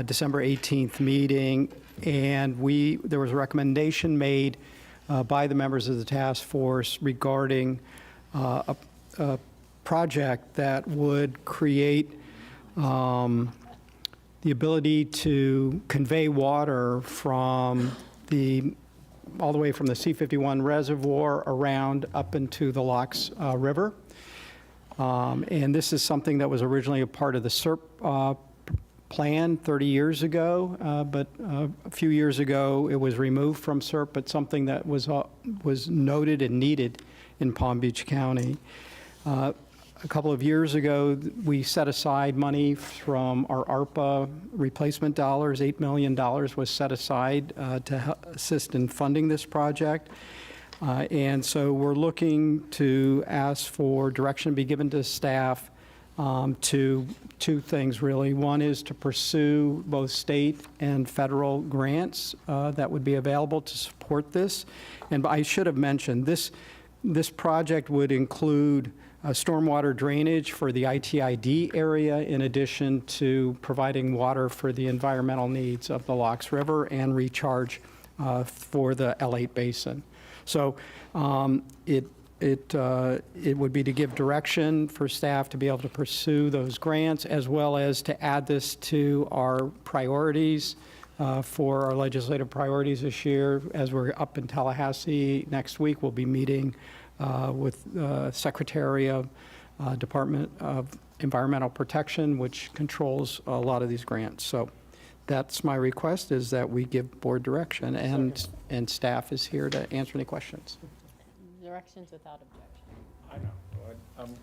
December 18th meeting, and there was a recommendation made by the members of the task force regarding a project that would create the ability to convey water from all the way from the C-51 reservoir around up into the Locks River. And this is something that was originally a part of the SERP plan 30 years ago, but a few years ago it was removed from SERP, but something that was noted and needed in Palm Beach County. A couple of years ago, we set aside money from our ARPA replacement dollars. $8 million was set aside to assist in funding this project. And so we're looking to ask for direction to be given to staff to two things, really. One is to pursue both state and federal grants that would be available to support this. And I should have mentioned, this project would include stormwater drainage for the ITID area, in addition to providing water for the environmental needs of the Locks River and recharge for the L8 basin. So it would be to give direction for staff to be able to pursue those grants, as well as to add this to our priorities for our legislative priorities this year. As we're up in Tallahassee next week, we'll be meeting with Secretary of Department of Environmental Protection, which controls a lot of these grants. So that's my request, is that we give board direction, and staff is here to answer any questions. Directions without objection. I know, but I'm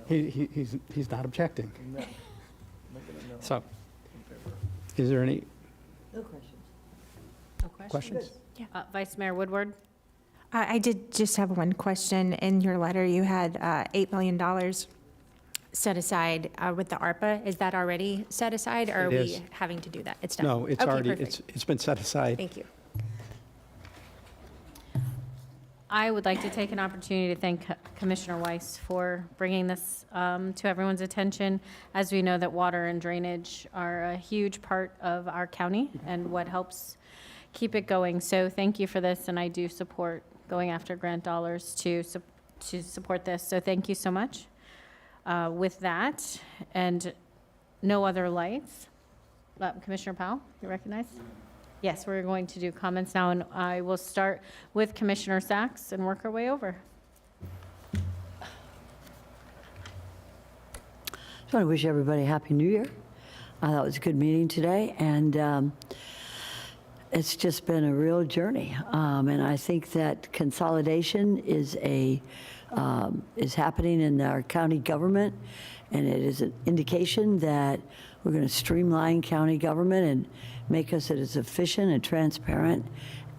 making it known. He's not objecting. No, making it known. So, In favor. is there any No questions. No questions? Yeah. Vice Mayor Woodward? I did just have one question. In your letter, you had $8 million set aside with the ARPA. Is that already set aside, or are It is. we having to do that? It's done? No, it's Okay, already, perfect. it's been set aside. Thank you. I would like to take an opportunity to thank Commissioner Weiss for bringing this to everyone's attention. As we know that water and drainage are a huge part of our county and what helps keep it going. So thank you for this, and I do support going after grant dollars to support this. So thank you so much. With that, and no other lights, Commissioner Powell, you recognized? Yes, we're going to do comments now, and I will start with Commissioner Sacks and work our way over. Just want to wish everybody a Happy New Year. I thought it was a good meeting today, and it's just been a real journey. And I think that consolidation is happening in our county government, and it is an indication that we're going to streamline county government and make us as efficient and transparent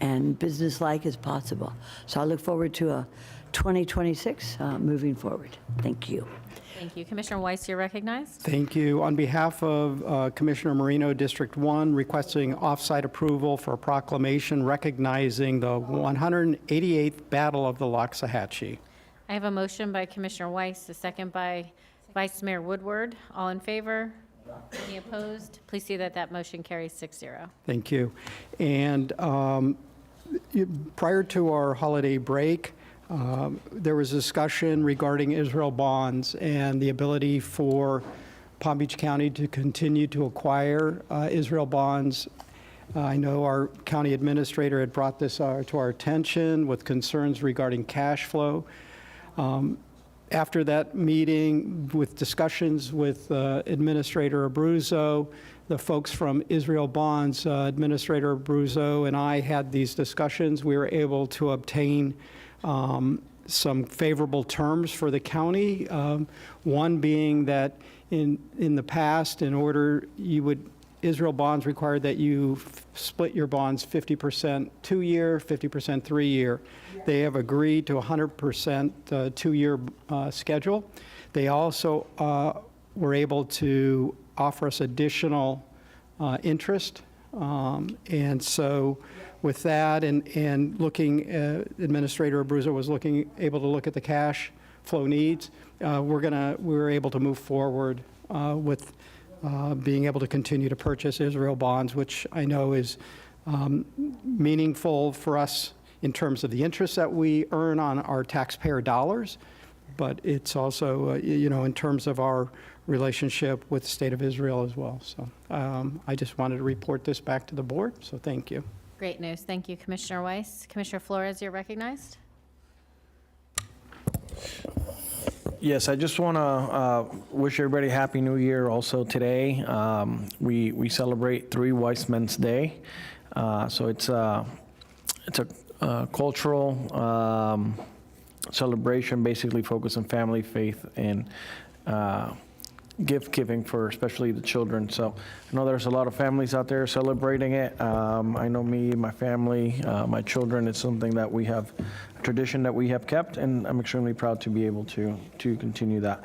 and business-like as possible. So I look forward to a 2026 moving forward. Thank you. Thank you. Commissioner Weiss, you're recognized. Thank you. On behalf of Commissioner Marino, District 1, requesting off-site approval for a proclamation recognizing the 188th Battle of the Loxahatchee. I have a motion by Commissioner Weiss, a second by Vice Mayor Woodward. All in favor? Any opposed? Please see that that motion carries 6-0. Thank you. And prior to our holiday break, there was discussion regarding Israel bonds and the ability for Palm Beach County to continue to acquire Israel bonds. I know our county administrator had brought this to our attention with concerns regarding cash flow. After that meeting, with discussions with Administrator Abruzzo, the folks from Israel Bonds, Administrator Abruzzo and I had these discussions. We were able to obtain some favorable terms for the county. One being that in the past, in order Israel Bonds required that you split your bonds 50% 2-year, 50% 3-year. They have agreed to 100% 2-year schedule. They also were able to offer us additional interest. And so with that and looking, Administrator Abruzzo was able to look at the cash flow needs. We're able to move forward with being able to continue to purchase Israel bonds, which I know is meaningful for us in terms of the interest that we earn on our taxpayer dollars, but it's also, in terms of our relationship with the State of Israel as well. So I just wanted to report this back to the board, so thank you. Great news. Thank you, Commissioner Weiss. Commissioner Flores, you're recognized. Yes, I just want to wish everybody a Happy New Year also today. We celebrate 3 Wise Men's Day. So it's a cultural celebration basically focused on family, faith, and gift giving for especially the children. So I know there's a lot of families out there celebrating it. I know me, my family, my children, it's something that we have, a tradition that we have kept, and I'm extremely proud to be able to continue that.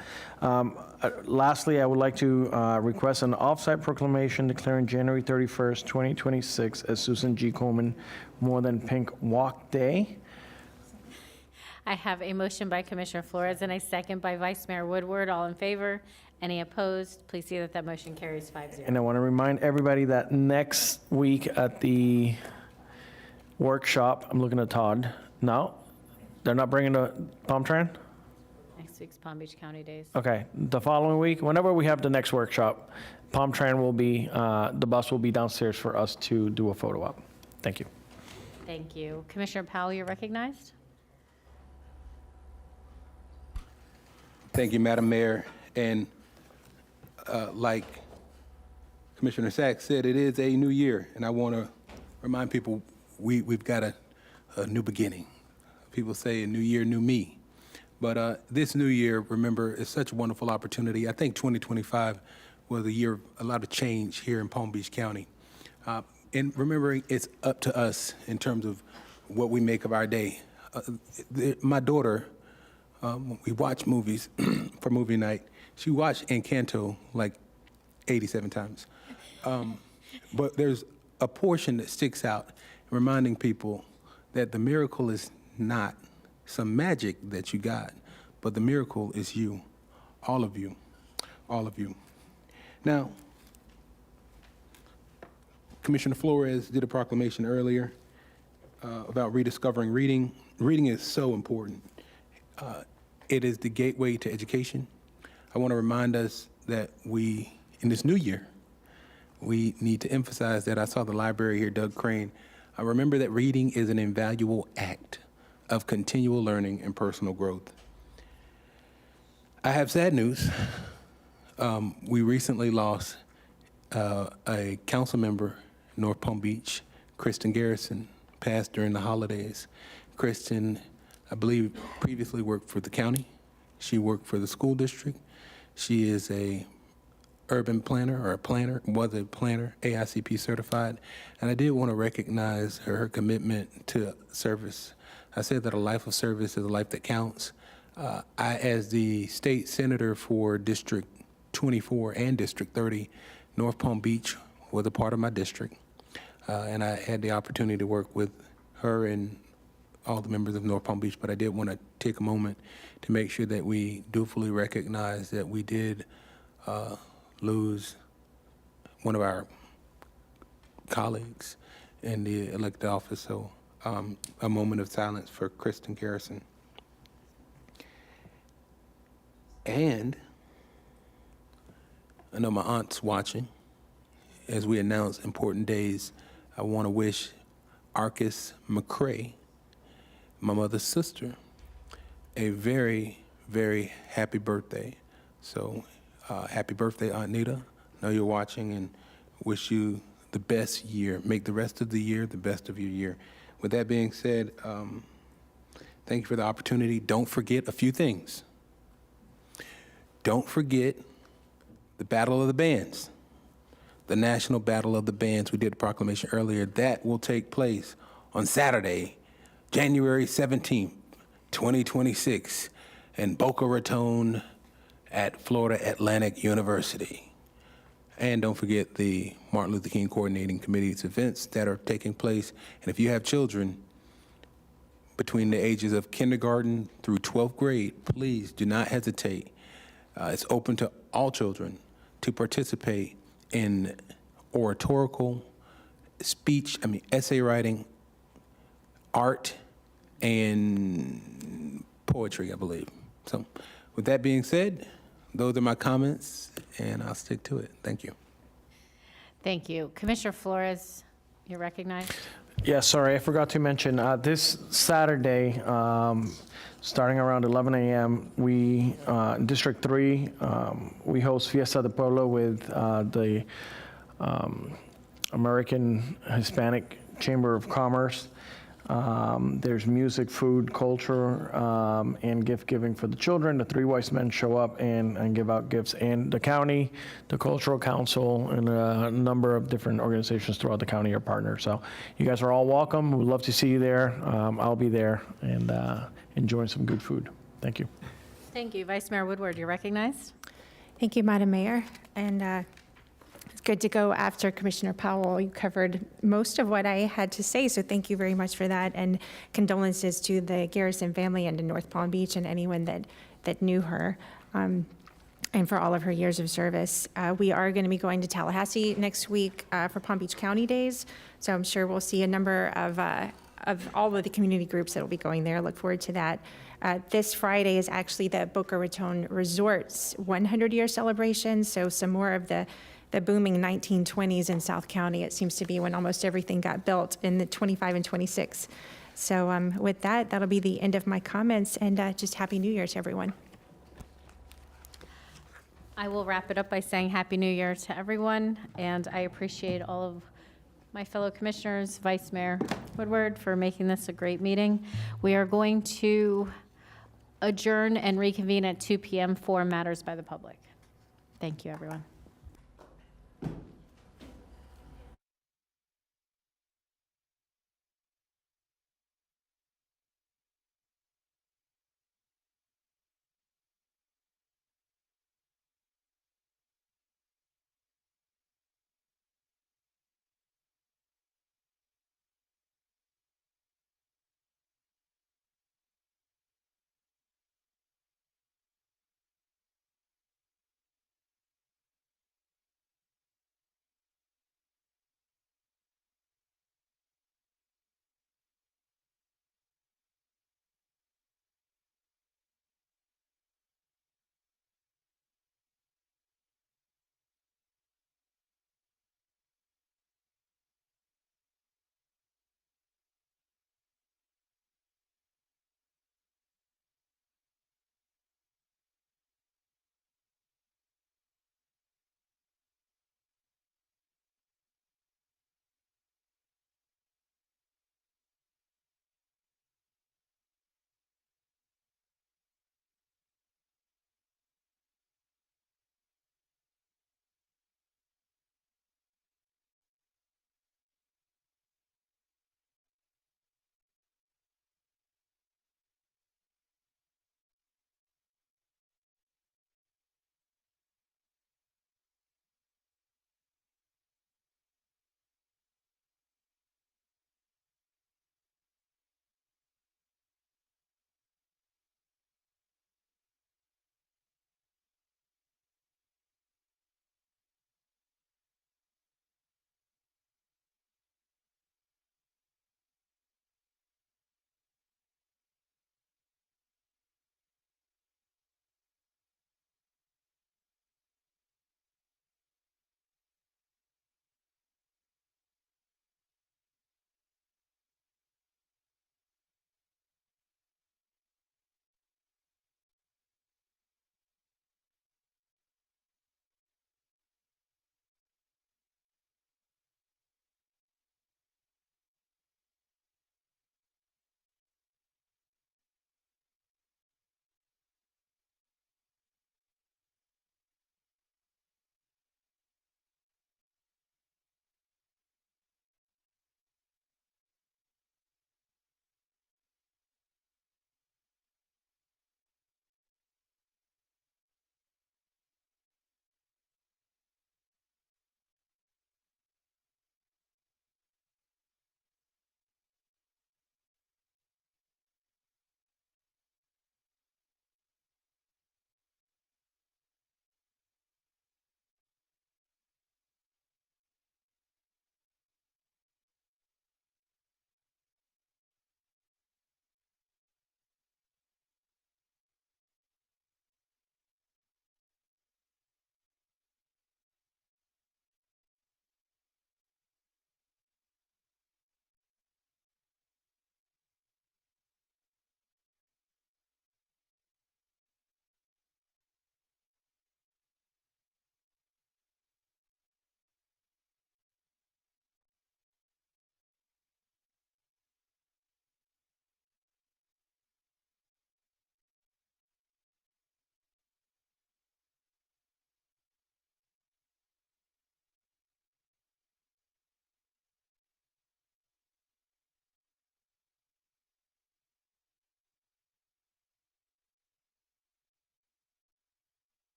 Lastly, I would like to request an off-site proclamation declaring January 31st, 2026 as Susan G. Komen More Than Pink Walk Day. I have a motion by Commissioner Flores and a second by Vice Mayor Woodward. All in favor? Any opposed? Please see that that motion carries 5-0. And I want to remind everybody that next week at the workshop, I'm looking at Todd. No, they're not bringing the Palm Tran? Next week's Palm Beach County Days. Okay, the following week, whenever we have the next workshop, Palm Tran will be, the bus will be downstairs for us to do a photo op. Thank you. Thank you. Commissioner Powell, you're recognized. Thank you, Madam Mayor. And like Commissioner Sacks said, it is a new year, and I want to remind people we've got a new beginning. People say a new year, new me. But this new year, remember, is such a wonderful opportunity. I think 2025 was a year of a lot of change here in Palm Beach County. And remembering it's up to us in terms of what we make of our day. My daughter, we watch movies for movie night. She watched Encanto like 87 times. But there's a portion that sticks out, reminding people that the miracle is not some magic that you got, but the miracle is you, all of you, all of you. Now, Commissioner Flores did a proclamation earlier about rediscovering reading. Reading is so important. It is the gateway to education. I want to remind us that we, in this new year, we need to emphasize that. I saw the library here, Doug Crane. I remember that reading is an invaluable act of continual learning and personal growth. I have sad news. We recently lost a council member in North Palm Beach, Kristen Garrison, passed during the holidays. Kristen, I believe, previously worked for the county. She worked for the school district. She is a urban planner, or a planner, was a planner, AICP certified. And I did want to recognize her commitment to service. I said that a life of service is a life that counts. As the state senator for District 24 and District 30, North Palm Beach was a part of my district. And I had the opportunity to work with her and all the members of North Palm Beach, but I did want to take a moment to make sure that we dutifully recognize that we did lose one of our colleagues in the elected office. So a moment of silence for Kristen Garrison. And I know my aunt's watching. As we announce important days, I want to wish Arcus McCrae, my mother's sister, a very, very happy birthday. So happy birthday, Aunt Nita. I know you're watching, and wish you the best year. Make the rest of the year the best of your year. With that being said, thank you for the opportunity. Don't forget a few things. Don't forget the Battle of the Bands, the National Battle of the Bands. We did a proclamation earlier. That will take place on Saturday, January 17th, 2026, in Boca Raton at Florida Atlantic University. And don't forget the Martin Luther King Coordinating Committee's events that are taking place. And if you have children between the ages of kindergarten through 12th grade, please do not hesitate. It's open to all children to participate in oratorical, essay writing, art, and poetry, I believe. So with that being said, those are my comments, and I'll stick to it. Thank you. Thank you. Commissioner Flores, you're recognized. Yeah, sorry, I forgot to mention, this Saturday, starting around 11 a.m., we, District 3, we host Fiesta de Pueblo with the American Hispanic Chamber of Commerce. There's music, food, culture, and gift giving for the children. The Three Wise Men show up and give out gifts. And the county, the Cultural Council, and a number of different organizations throughout the county are partners. So you guys are all welcome. We'd love to see you there. I'll be there and enjoying some good food. Thank you. Thank you. Vice Mayor Woodward, you're recognized. Thank you, Madam Mayor. And it's good to go after Commissioner Powell. You covered most of what I had to say, so thank you very much for that. And condolences to the Garrison family and to North Palm Beach and anyone that knew her, and for all of her years of service. We are going to be going to Tallahassee next week for Palm Beach County Days, so I'm sure we'll see a number of all of the community groups that will be going there. Look forward to that. This Friday is actually the Boca Raton Resort's 100-year celebration, so some more of the booming 1920s in South County. It seems to be when almost everything got built in the 25 and 26. So with that, that'll be the end of my comments, and just Happy New Year to everyone. I will wrap it up by saying Happy New Year to everyone, and I appreciate all of my fellow commissioners, Vice Mayor Woodward, for making this a great meeting. We are going to adjourn and reconvene at 2 p.m. for matters by the public. Thank you, everyone.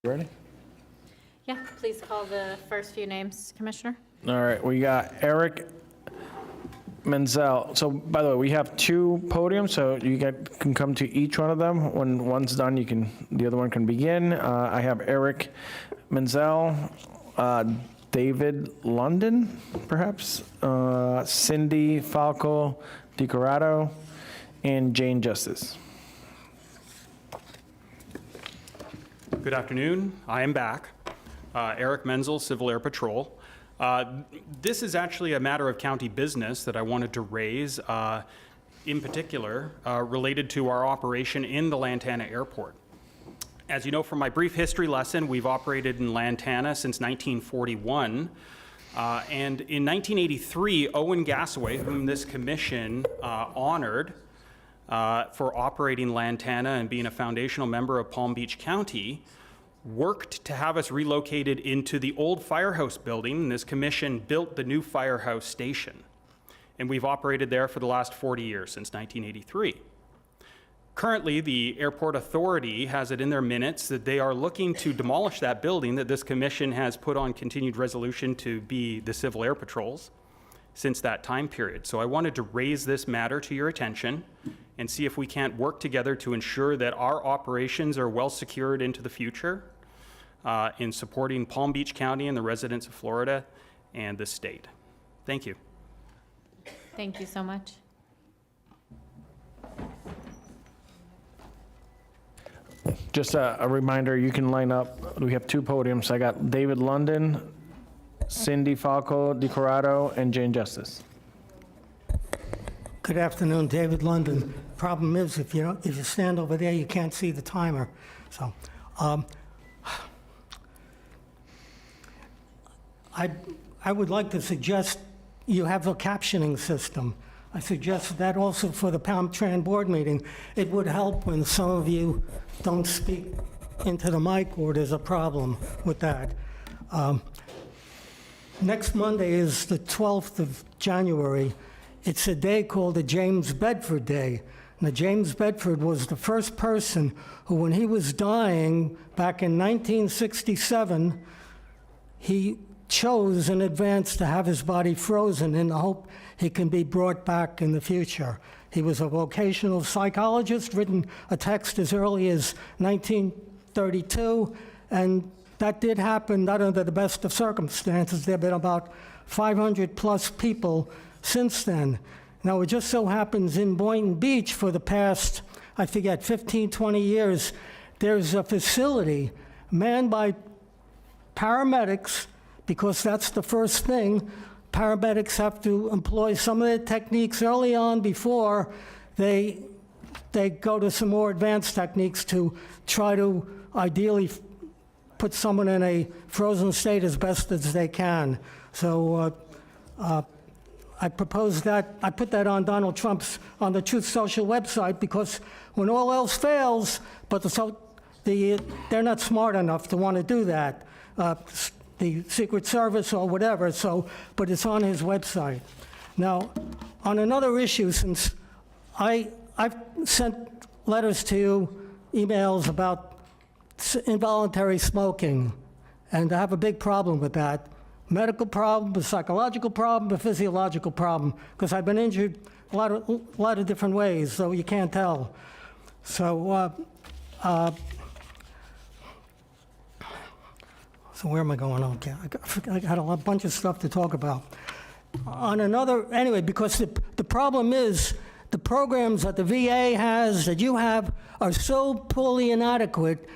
Ready? Yeah, please call the first few names, Commissioner. All right, we got Eric Menzel. So, by the way, we have 2 podiums, so you can come to each one of them. When one's done, the other one can begin. I have Eric Menzel, David London, perhaps, Cindy Falco DiCorrado, and Jane Justice. Good afternoon. I am back. Eric Menzel, Civil Air Patrol. This is actually a matter of county business that I wanted to raise, in particular, related to our operation in the Lantana Airport. As you know from my brief history lesson, we've operated in Lantana since 1941. And in 1983, Owen Gassaway, whom this commission honored for operating Lantana and being a foundational member of Palm Beach County, worked to have us relocated into the old firehouse building, and this commission built the new firehouse station. And we've operated there for the last 40 years, since 1983. Currently, the Airport Authority has it in their minutes that they are looking to demolish that building that this commission has put on continued resolution to be the Civil Air Patrols since that time period. So I wanted to raise this matter to your attention and see if we can't work together to ensure that our operations are well secured into the future in supporting Palm Beach County and the residents of Florida and the state. Thank you. Thank you so much. Just a reminder, you can line up. We have 2 podiums. I got David London, Cindy Falco DiCorrado, and Jane Justice. Good afternoon, David London. Problem is, if you stand over there, you can't see the timer. So, I would like to suggest you have a captioning system. I suggest that also for the Palm-Tran board meeting. It would help when some of you don't speak into the mic or there's a problem with that. Next Monday is the 12th of January. It's a day called the James Bedford Day. Now, James Bedford was the first person who, when he was dying back in 1967, he chose in advance to have his body frozen in the hope he can be brought back in the future. He was a vocational psychologist, written a text as early as 1932, and that did happen not under the best of circumstances. There have been about 500 plus people since then. Now, it just so happens in Boynton Beach for the past, I forget, 15, 20 years, there's a facility manned by paramedics, because that's the first thing. Paramedics have to employ some of the techniques early on before they go to some more advanced techniques to try to ideally put someone in a frozen state as best as they can. So I propose that, I put that on Donald Trump's, on the Truth Social website, because when all else fails, but they're not smart enough to want to do that. The Secret Service or whatever, but it's on his website. Now, on another issue, since I've sent letters to you, emails about involuntary smoking, and I have a big problem with that. Medical problem, a psychological problem, a physiological problem, because I've been injured a lot of different ways, so you can't tell. So, so where am I going? Okay, I got a bunch of stuff to talk about. On another, anyway, because the problem is the programs that the VA has, that you have, are so poorly inadequate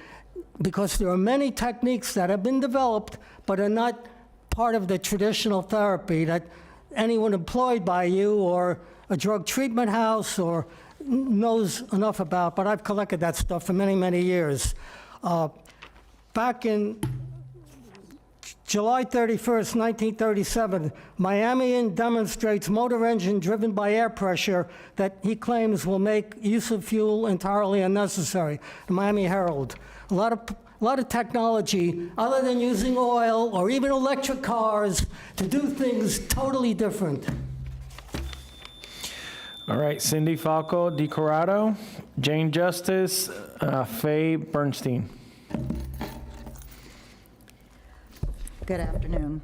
because there are many techniques that have been developed but are not part of the traditional therapy that anyone employed by you or a drug treatment house or knows enough about, but I've collected that stuff for many, many years. Back in July 31st, 1937, Miamian demonstrates motor engine driven by air pressure that he claims will make use of fuel entirely unnecessary. The Miami Herald. A lot of technology, other than using oil or even electric cars, to do things totally different. All right, Cindy Falco DiCorrado, Jane Justice, Faye Bernstein. Good afternoon.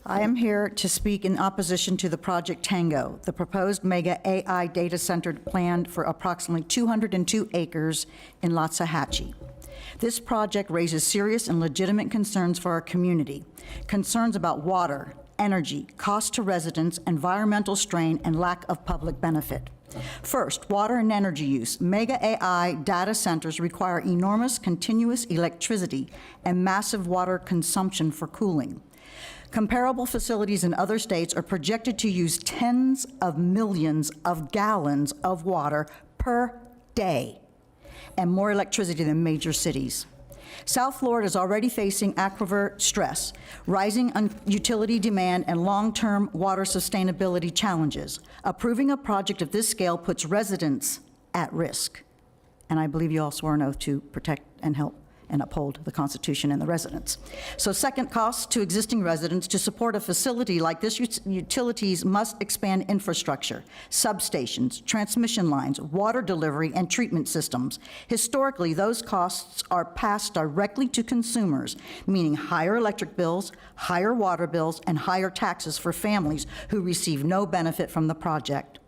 I am here to speak in opposition to the Project Tango, the proposed mega AI data center planned for approximately 202 acres in Loxahatchee. This project raises serious and legitimate concerns for our community, concerns about water, energy, cost to residents, environmental strain, and lack of public benefit. First, water and energy use. Mega AI data centers require enormous continuous electricity and massive water consumption for cooling. Comparable facilities in other states are projected to use tens of millions of gallons of water per day and more electricity than major cities. South Florida is already facing aquifer stress, rising utility demand, and long-term water sustainability challenges. Approving a project of this scale puts residents at risk. And I believe you all swore an oath to protect and help and uphold the Constitution and the residents. So second, costs to existing residents. To support a facility like this, utilities must expand infrastructure, substations, transmission lines, water delivery, and treatment systems. Historically, those costs are passed directly to consumers, meaning higher electric bills, higher water bills, and higher taxes for families who receive no benefit from the project.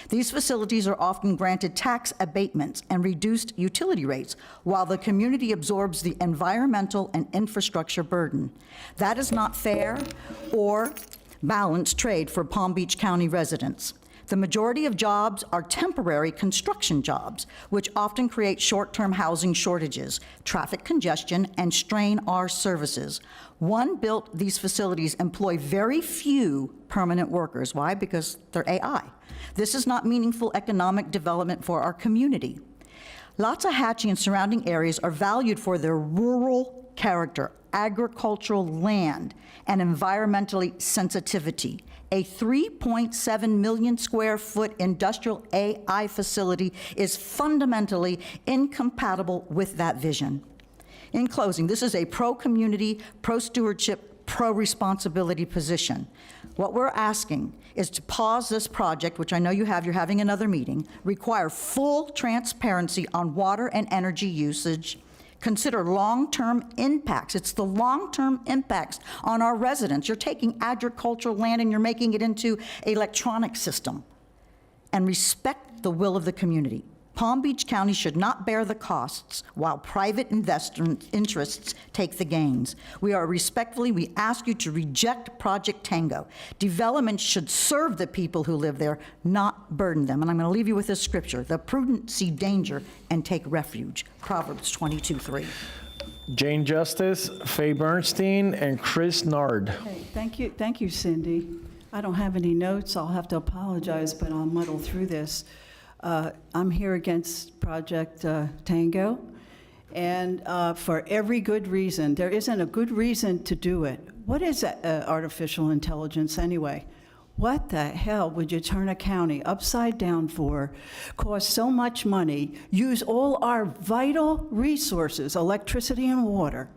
These facilities are often granted tax abatements and reduced utility rates, while the community absorbs the environmental and infrastructure burden. That is not fair or balanced trade for Palm Beach County residents. The majority of jobs are temporary construction jobs, which often create short-term housing shortages, traffic congestion, and strain our services. One-built these facilities employ very few permanent workers. Why? Because they're AI. This is not meaningful economic development for our community. Loxahatchee and surrounding areas are valued for their rural character, agricultural land, and environmentally sensitivity. A 3.7 million square foot industrial AI facility is fundamentally incompatible with that vision. In closing, this is a pro-community, pro-stewardship, pro-responsibility position. What we're asking is to pause this project, which I know you're having another meeting, require full transparency on water and energy usage, consider long-term impacts. It's the long-term impacts on our residents. You're taking agricultural land and you're making it into an electronic system. And respect the will of the community. Palm Beach County should not bear the costs while private interests take the gains. We ask you to reject Project Tango. Development should serve the people who live there, not burden them. And I'm going to leave you with this scripture: the prudent see danger and take refuge. Proverbs 22:3. Jane Justice, Faye Bernstein, and Chris Nard. Hey, thank you, Cindy. I don't have any notes. I'll have to apologize, but I'll muddle through this. I'm here against Project Tango, and for every good reason. There isn't a good reason to do it. What is artificial intelligence anyway? What the hell would you turn a county upside down for, cost so much money, use all our vital resources, electricity and water,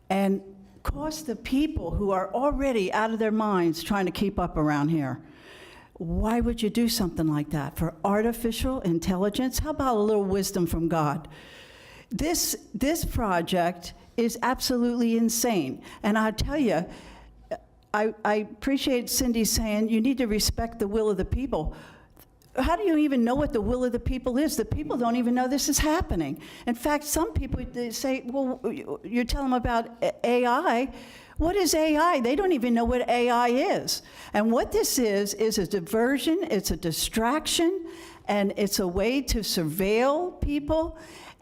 and cost the people who are already out of their minds trying to keep up around here? Why would you do something like that? For artificial intelligence? How about a little wisdom from God? This project is absolutely insane. And I tell you, I appreciate Cindy saying you need to respect the will of the people. How do you even know what the will of the people is? The people don't even know this is happening. In fact, some people they say, well, you tell them about AI. What is AI? They don't even know what AI is. And what this is a diversion, it's a distraction, and it's a way to surveil people,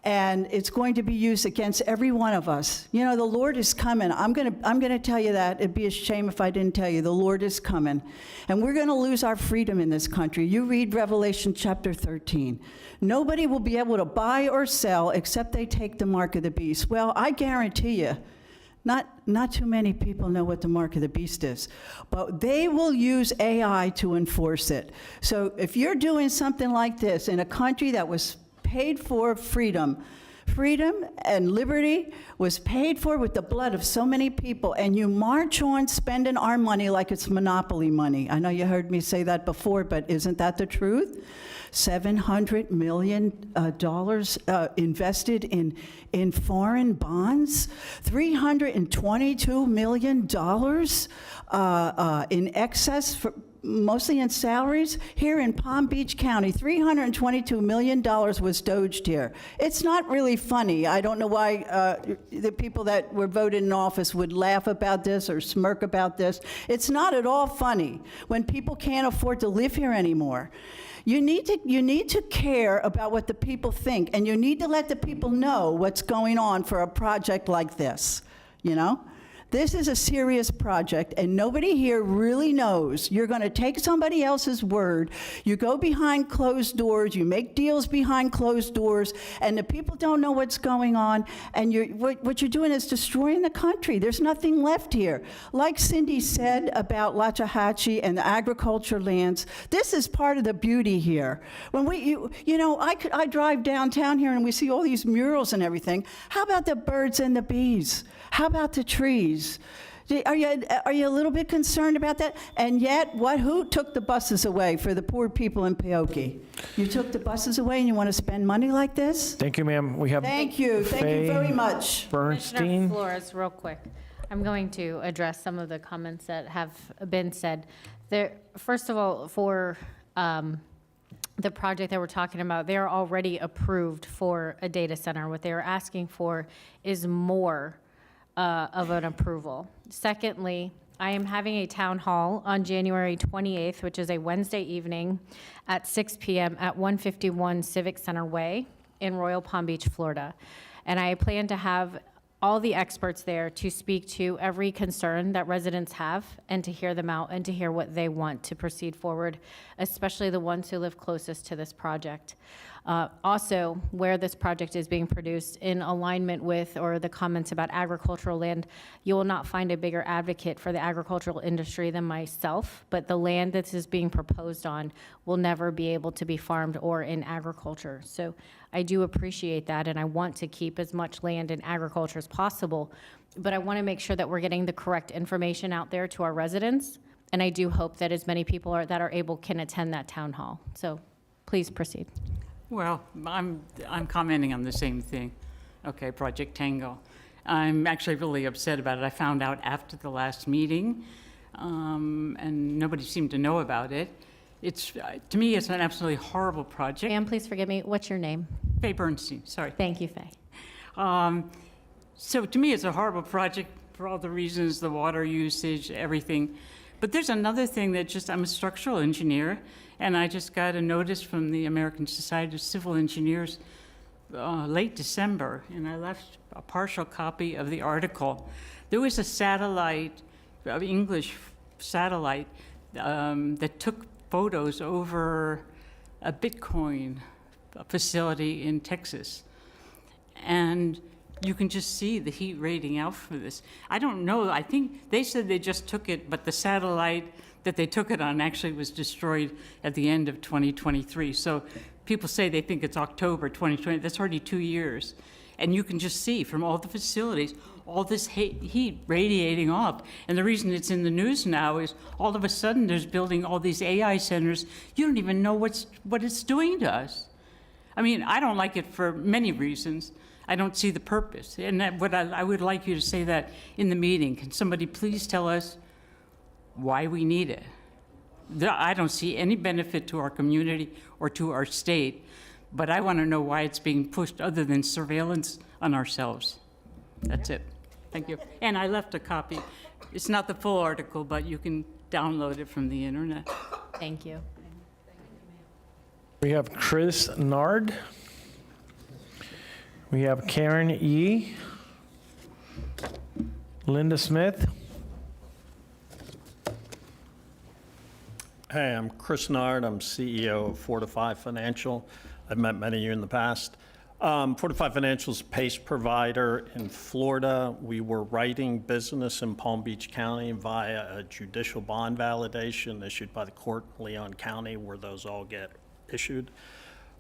and it's going to be used against every one of us. You know, the Lord is coming. I'm gonna tell you that. It'd be a shame if I didn't tell you. The Lord is coming. And we're gonna lose our freedom in this country. You read Revelation chapter 13. Nobody will be able to buy or sell except they take the mark of the beast. Well, I guarantee you, not too many people know what the mark of the beast is, but they will use AI to enforce it. So if you're doing something like this in a country that was paid for freedom, freedom and liberty was paid for with the blood of so many people, and you march on spending our money like it's monopoly money. I know you heard me say that before, but isn't that the truth? $700 million invested in foreign bonds, $322 million in excess for mostly in salaries. Here in Palm Beach County, $322 million was doged here. It's not really funny. I don't know why the people that were voted in office would laugh about this or smirk about this. It's not at all funny when people can't afford to live here anymore. You need to care about what the people think, and you need to let the people know what's going on for a project like this, you know? This is a serious project, and nobody here really knows. You're going to take somebody else's word. You go behind closed doors. You make deals behind closed doors, and the people don't know what's going on. And what you're doing is destroying the country. There's nothing left here. Like Cindy said about Waxahachie and the agriculture lands, this is part of the beauty here. When I drive downtown here and we see all these murals and everything. How about the birds and the bees? How about the trees? Are you a little bit concerned about that? And yet, who took the buses away for the poor people in Peoke? You took the buses away and you want to spend money like this? Thank you, ma'am. We have Thank you very much. Commissioner Bernstein. Flores, real quick. I'm going to address some of the comments that have been said. First of all, for the project that we're talking about, they are already approved for a data center. What they are asking for is more of an approval. Secondly, I am having a town hall on January 28th, which is a Wednesday evening at 6 p.m. at 151 Civic Center Way in Royal Palm Beach, Florida. And I plan to have all the experts there to speak to every concern that residents have and to hear them out and to hear what they want to proceed forward, especially the ones who live closest to this project. Also, where this project is being produced in alignment with or the comments about agricultural land, you will not find a bigger advocate for the agricultural industry than myself, but the land that is being proposed on will never be able to be farmed or in agriculture. So I do appreciate that, and I want to keep as much land in agriculture as possible, but I want to make sure that we're getting the correct information out there to our residents, and I do hope that as many people that are able can attend that town hall. So please proceed. Well, I'm commenting on the same thing. Okay, Project Tango. I'm actually really upset about it. I found out after the last meeting, and nobody seemed to know about it. To me, it's an absolutely horrible project. Ma'am, please forgive me. What's your name? Faye Bernstein, sorry. Thank you, Faye. So to me, it's a horrible project for all the reasons, the water usage, everything. But there's another thing that I'm a structural engineer, and I just got a notice from the American Society of Civil Engineers late December, and I left a partial copy of the article. There was a satellite, an English satellite, that took photos over a Bitcoin facility in Texas. And you can just see the heat rating out for this. I don't know, I think they said they just took it, but the satellite that they took it on actually was destroyed at the end of 2023. So people say they think it's October 2020, that's already 2 years. And you can just see from all the facilities, all this heat radiating off. And the reason it's in the news now is all of a sudden there's building all these AI centers. You don't even know what it's doing to us. I mean, I don't like it for many reasons. I don't see the purpose. And I would like you to say that in the meeting. Can somebody please tell us why we need it? I don't see any benefit to our community or to our state, but I want to know why it's being pushed other than surveillance on ourselves. That's it. Thank you. And I left a copy. It's not the full article, but you can download it from the internet. Thank you. We have Chris Nard. We have Karen Yee. Linda Smith. Hey, I'm Chris Nard. I'm CEO of Fortify Financial. I've met many of you in the past. Fortify Financial is a PACE provider in Florida. We were writing business in Palm Beach County via a judicial bond validation issued by the court in Leon County, where those all get issued.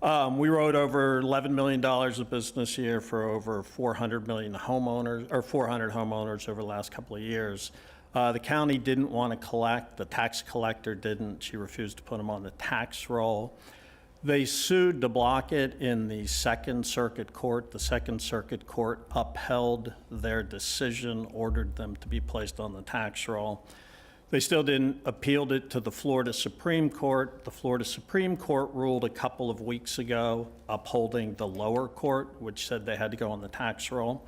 We wrote over $11 million of business here for over 400 million homeowners, or 400 homeowners over the last couple of years. The county didn't want to collect, the tax collector didn't. She refused to put them on the tax roll. They sued to block it in the Second Circuit Court. The Second Circuit Court upheld their decision, ordered them to be placed on the tax roll. They still didn't appeal it to the Florida Supreme Court. The Florida Supreme Court ruled a couple of weeks ago upholding the lower court, which said they had to go on the tax roll.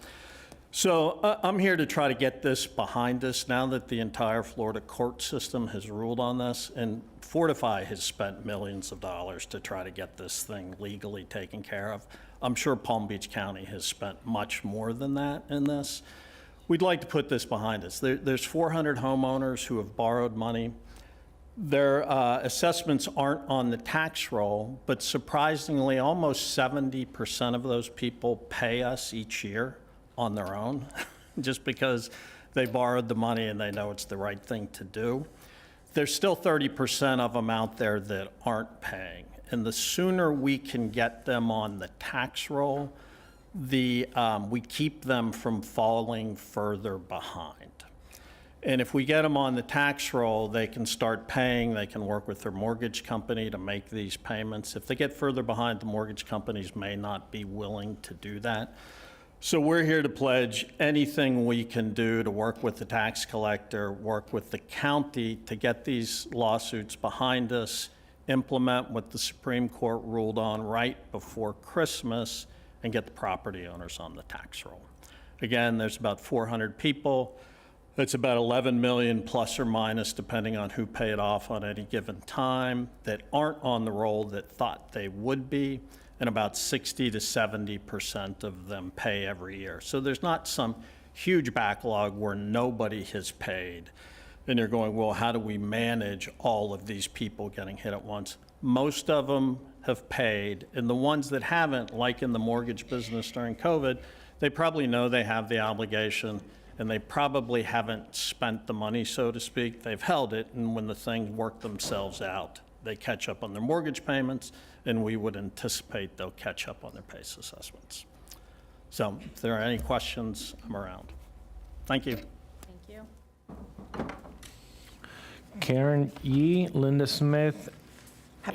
So I'm here to try to get this behind us now that the entire Florida court system has ruled on this, and Fortify has spent millions of dollars to try to get this thing legally taken care of. I'm sure Palm Beach County has spent much more than that in this. We'd like to put this behind us. There's 400 homeowners who have borrowed money. Their assessments aren't on the tax roll, but surprisingly, almost 70% of those people pay us each year on their own, just because they borrowed the money and they know it's the right thing to do. There's still 30% of them out there that aren't paying. And the sooner we can get them on the tax roll, we keep them from falling further behind. And if we get them on the tax roll, they can start paying, they can work with their mortgage company to make these payments. If they get further behind, the mortgage companies may not be willing to do that. So we're here to pledge anything we can do to work with the tax collector, work with the county to get these lawsuits behind us, implement what the Supreme Court ruled on right before Christmas, and get the property owners on the tax roll. Again, there's about 400 people. It's about 11 million plus or minus, depending on who paid off on any given time, that aren't on the roll that thought they would be. And about 60 to 70% of them pay every year. So there's not some huge backlog where nobody has paid. And you're going, well, how do we manage all of these people getting hit at once? Most of them have paid, and the ones that haven't, like in the mortgage business during COVID, they probably know they have the obligation, and they probably haven't spent the money, so to speak. They've held it, and when the things work themselves out, they catch up on their mortgage payments, and we would anticipate they'll catch up on their PACE assessments. So if there are any questions, I'm around. Thank you. Thank you. Karen Yee, Linda Smith,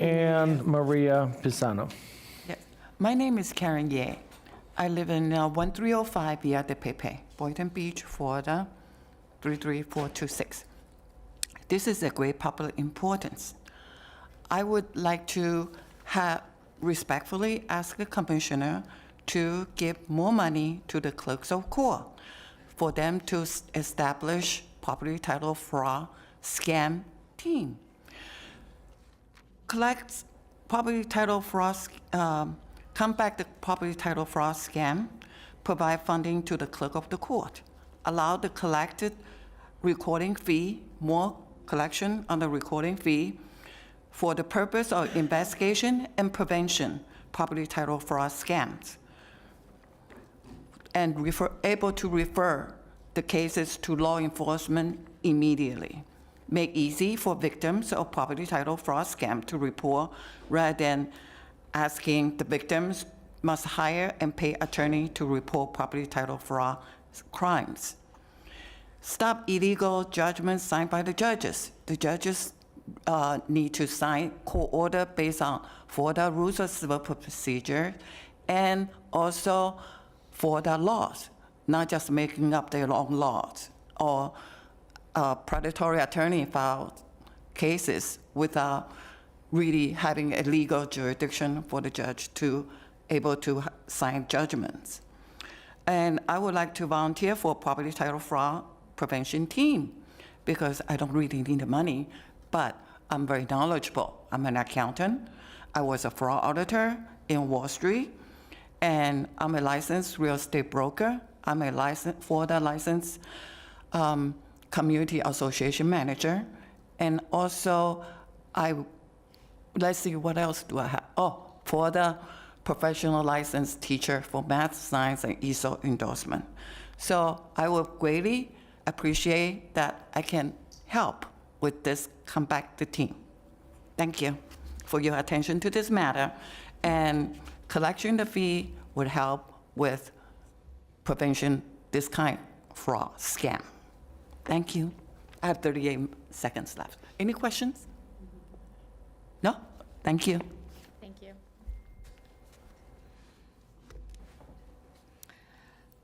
and Maria Pisano. Yes. My name is Karen Ye. I live in 1305 Via de Pepe, Boynton Beach, Florida, 33426. This is a great public importance. I would like to respectfully ask the commissioner to give more money to the clerks of court for them to establish property title fraud scam team. Collect property title fraud, combat the property title fraud scam, provide funding to the clerk of the court, allow the collected recording fee, more collection on the recording fee, for the purpose of investigation and prevention property title fraud scams, and able to refer the cases to law enforcement immediately. Make easy for victims of property title fraud scam to report rather than asking the victims must hire and pay attorney to report property title fraud crimes. Stop illegal judgments signed by the judges. The judges need to sign court order based on Florida rules of civil procedure and also Florida laws, not just making up their own laws or predatory attorney filed cases without really having a legal jurisdiction for the judge to able to sign judgments. And I would like to volunteer for property title fraud prevention team because I don't really need the money, but I'm very knowledgeable. I'm an accountant. I was a fraud auditor in Wall Street, and I'm a licensed real estate broker. I'm a Florida licensed community association manager, and also let's see, what else do I have? Oh, Florida professional licensed teacher for math, science, and ESOL endorsement. So I would greatly appreciate that I can help with this compact team. Thank you for your attention to this matter, And collection the fee would help with prevention this kind of fraud scam. Thank you. I have 38 seconds left. Any questions? No? Thank you. Thank you.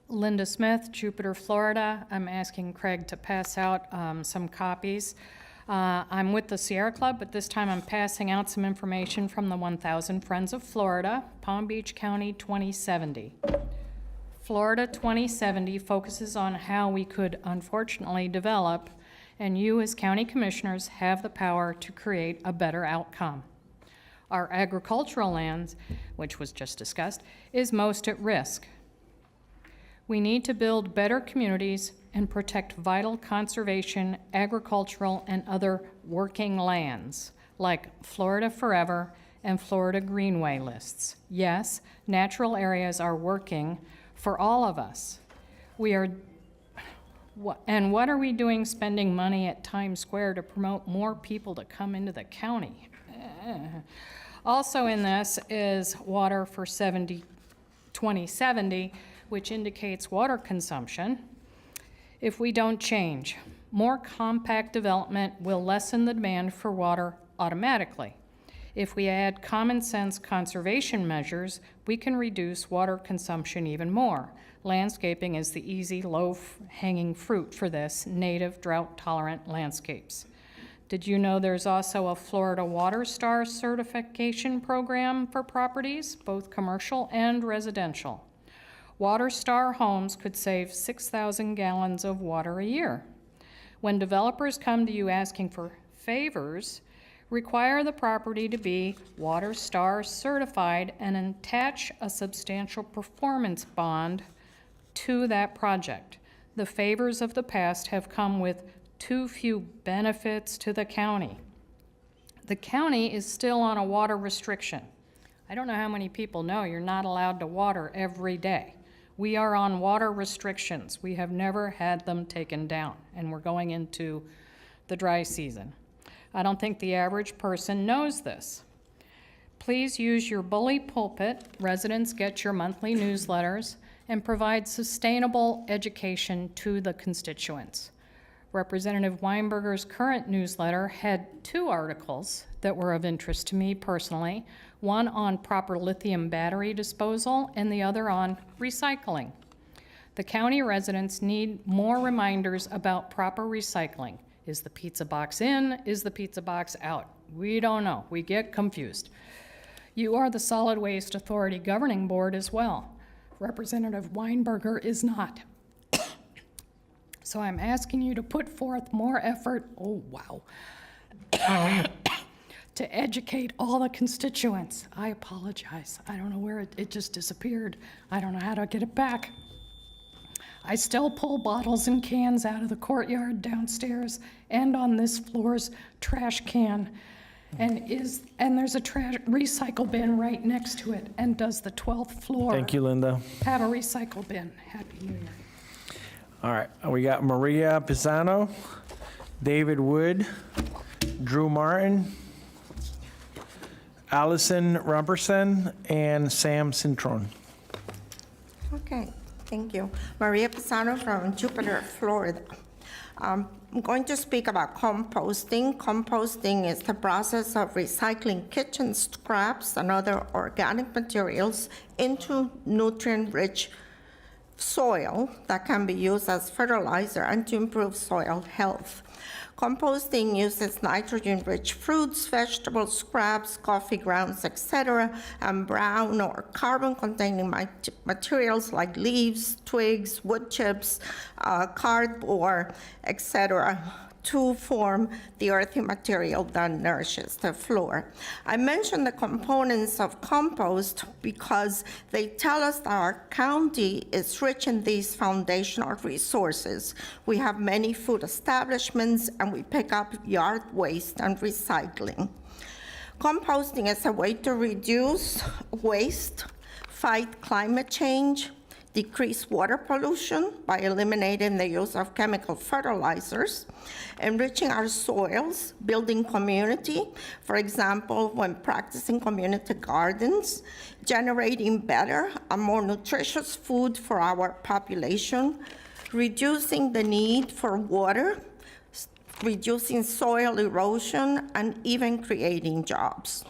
Linda Smith, Jupiter, Florida. I'm asking Craig to pass out some copies. I'm with the Sierra Club, but this time I'm passing out some information from the 1,000 Friends of Florida, Palm Beach County 2070. Florida 2070 focuses on how we could unfortunately develop, and you as county commissioners have the power to create a better outcome. Our agricultural lands, which was just discussed, is most at risk. We need to build better communities and protect vital conservation, agricultural, and other working lands, like Florida Forever and Florida Greenway lists. Yes, natural areas are working for all of us. And what are we doing spending money at Times Square to promote more people to come into the county? Also in this is Water for 2070, which indicates water consumption. If we don't change, more compact development will lessen the demand for water automatically. If we add common sense conservation measures, we can reduce water consumption even more. Landscaping is the easy, low-hanging fruit for this, native, drought-tolerant landscapes. Did you know there's also a Florida Water Star certification program for properties, both commercial and residential? Water Star homes could save 6,000 gallons of water a year. When developers come to you asking for favors, require the property to be Water Star certified and attach a substantial performance bond to that project. The favors of the past have come with too few benefits to the county. The county is still on a water restriction. I don't know how many people know you're not allowed to water every day. We are on water restrictions. We have never had them taken down, and we're going into the dry season. I don't think the average person knows this. Please use your bully pulpit, residents get your monthly newsletters, and provide sustainable education to the constituents. Representative Weinberger's current newsletter had 2 articles that were of interest to me personally, one on proper lithium battery disposal and the other on recycling. The county residents need more reminders about proper recycling. Is the pizza box in? Is the pizza box out? We don't know. We get confused. You are the Solid Waste Authority Governing Board as well. Representative Weinberger is not. So I'm asking you to put forth more effort, to educate all the constituents. I apologize. I don't know where it just disappeared. I don't know how to get it back. I still pull bottles and cans out of the courtyard downstairs and on this floor's trash can. And there's a recycle bin right next to it. And does the 12th floor Thank you, Linda. have a recycle bin? Happy New Year. All right, we got Maria Pisano, David Wood, Drew Martin, Allison Rumperson, and Sam Cintron. Okay, thank you. Maria Pisano from Jupiter, Florida. I'm going to speak about composting. Composting is the process of recycling kitchen scraps and other organic materials into nutrient-rich soil that can be used as fertilizer and to improve soil health. Composting uses nitrogen-rich fruits, vegetables, scraps, coffee grounds, etc., and brown or carbon-containing materials like leaves, twigs, wood chips, cardboard, etc., to form the earthy material that nourishes the floor. I mention the components of compost because they tell us that our county is rich in these foundational resources. We have many food establishments and we pick up yard waste and recycling. Composting is a way to reduce waste, fight climate change, decrease water pollution by eliminating the use of chemical fertilizers, enriching our soils, building community, for example, when practicing community gardens, generating better and more nutritious food for our population, reducing the need for water, reducing soil erosion, and even creating jobs.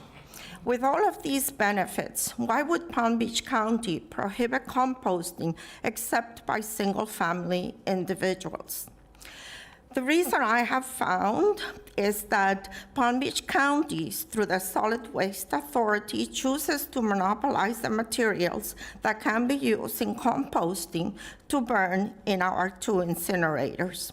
With all of these benefits, why would Palm Beach County prohibit composting except by single-family individuals? The reason I have found is that Palm Beach County, through the Solid Waste Authority, chooses to monopolize the materials that can be used in composting to burn in our 2 incinerators.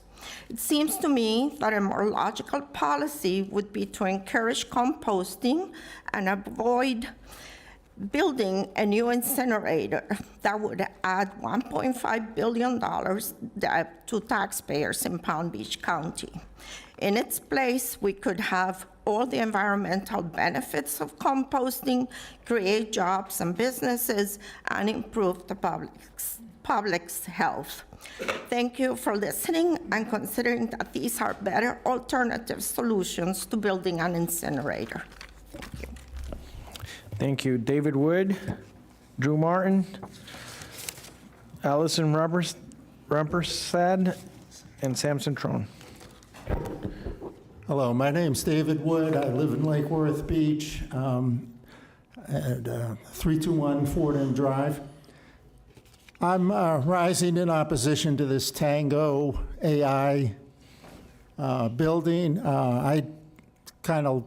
It seems to me that a more logical policy would be to encourage composting and avoid building a new incinerator that would add $1.5 billion to taxpayers in Palm Beach County. In its place, we could have all the environmental benefits of composting, create jobs and businesses, and improve the public's health. Thank you for listening and considering that these are better alternative solutions to building an incinerator. Thank you. Thank you. David Wood, Drew Martin, Allison Rumpersad, and Samson Trone. Hello, my name's David Wood. I live in Lake Worth Beach at 321 Fordham Drive. I'm rising in opposition to this Tango AI building. I kind of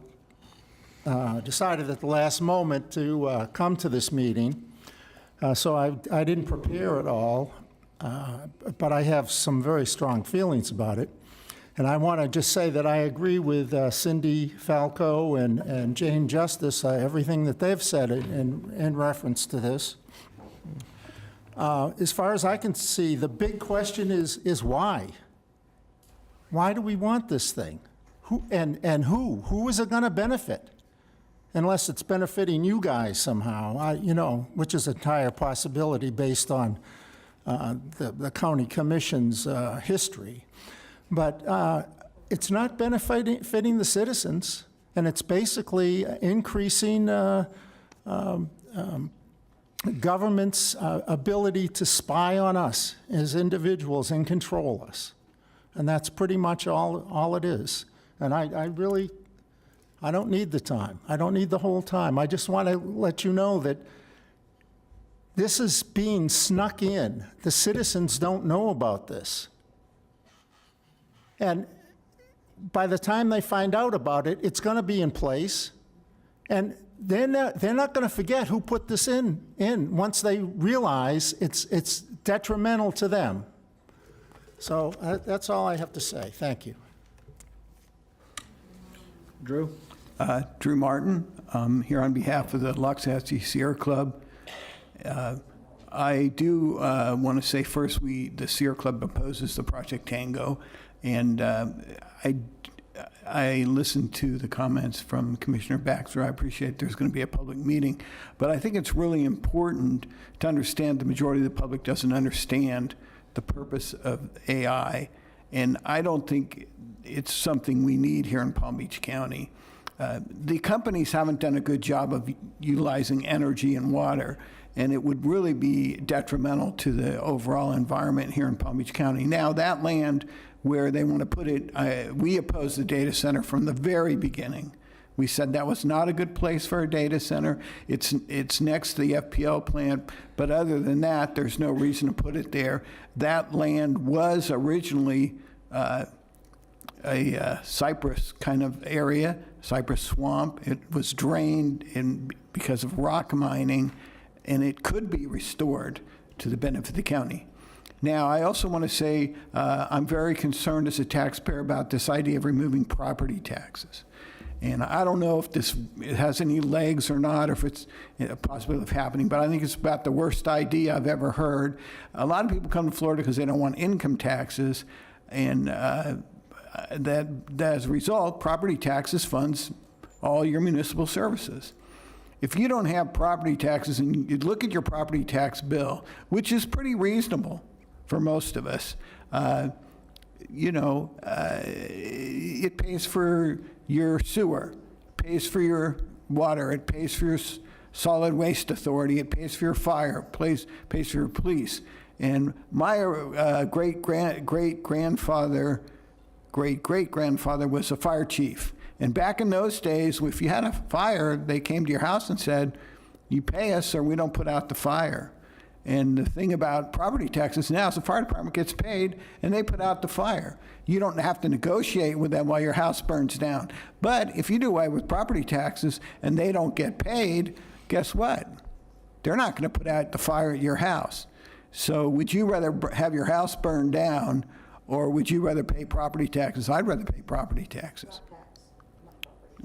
decided at the last moment to come to this meeting, so I didn't prepare at all, but I have some very strong feelings about it. And I want to just say that I agree with Cindy Falco and Jane Justice, everything that they've said in reference to this. As far as I can see, the big question is why? Why do we want this thing? Who is it going to benefit? Unless it's benefiting you guys somehow, which is an entire possibility based on the county commission's history. But it's not benefiting the citizens, and it's basically increasing government's ability to spy on us as individuals and control us. And that's pretty much all it is. And I don't need the time. I don't need the whole time. I just want to let you know that this is being snuck in. The citizens don't know about this. And by the time they find out about it, it's going to be in place. And they're not going to forget who put this in once they realize it's detrimental to them. So that's all I have to say. Thank you. Drew? Drew Martin, here on behalf of the Loxahatchee Sierra Club. I do want to say first, the Sierra Club opposes the Project Tango, and I listened to the comments from Commissioner Baxter. I appreciate there's going to be a public meeting, but I think it's really important to understand the majority of the public doesn't understand the purpose of AI, and I don't think it's something we need here in Palm Beach County. The companies haven't done a good job of utilizing energy and water, and it would really be detrimental to the overall environment here in Palm Beach County. Now, that land where they want to put it, we opposed the data center from the very beginning. We said that was not a good place for a data center. It's next to the FPL plant, but other than that, there's no reason to put it there. That land was originally a cypress kind of area, cypress swamp. It was drained because of rock mining, and it could be restored to the benefit of the county. Now, I also want to say I'm very concerned as a taxpayer about this idea of removing property taxes. And I don't know if it has any legs or not, or if it's a possibility of happening, but I think it's about the worst idea I've ever heard. A lot of people come to Florida because they don't want income taxes, and that as a result, property taxes funds all your municipal services. If you don't have property taxes and you look at your property tax bill, which is pretty reasonable for most of us, it pays for your sewer, pays for your water, it pays for your solid waste authority, it pays for your fire, pays for your police. And my great-grandfather was a fire chief. And back in those days, if you had a fire, they came to your house and said, you pay us or we don't put out the fire. And the thing about property taxes now is the fire department gets paid and they put out the fire. You don't have to negotiate with them while your house burns down. But if you do away with property taxes and they don't get paid, guess what? They're not going to put out the fire at your house. So would you rather have your house burned down or would you rather pay property taxes? I'd rather pay property taxes.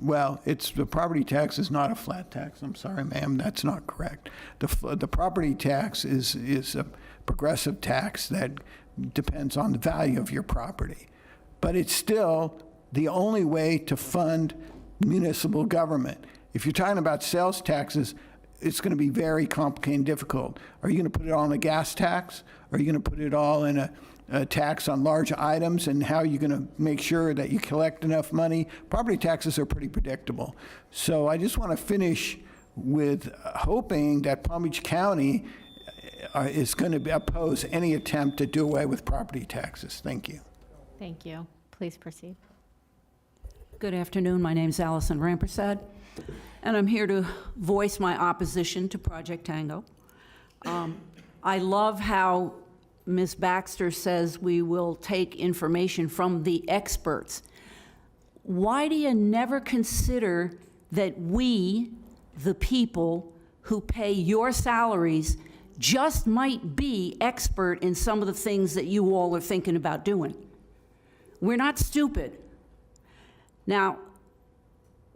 Well, the property tax is not a flat tax. I'm sorry, ma'am, that's not correct. The property tax is a progressive tax that depends on the value of your property. But it's still the only way to fund municipal government. If you're talking about sales taxes, it's going to be very complicated and difficult. Are you going to put it all in a gas tax? Are you going to put it all in a tax on large items, and how are you going to make sure that you collect enough money? Property taxes are pretty predictable. So I just want to finish with hoping that Palm Beach County is going to oppose any attempt to do away with property taxes. Thank you. Thank you. Please proceed. Good afternoon. My name is Allison Rampersad, and I'm here to voice my opposition to Project Tango. I love how Ms. Baxter says we will take information from the experts. Why do you never consider that we, the people who pay your salaries, just might be expert in some of the things that you all are thinking about doing? We're not stupid. Now,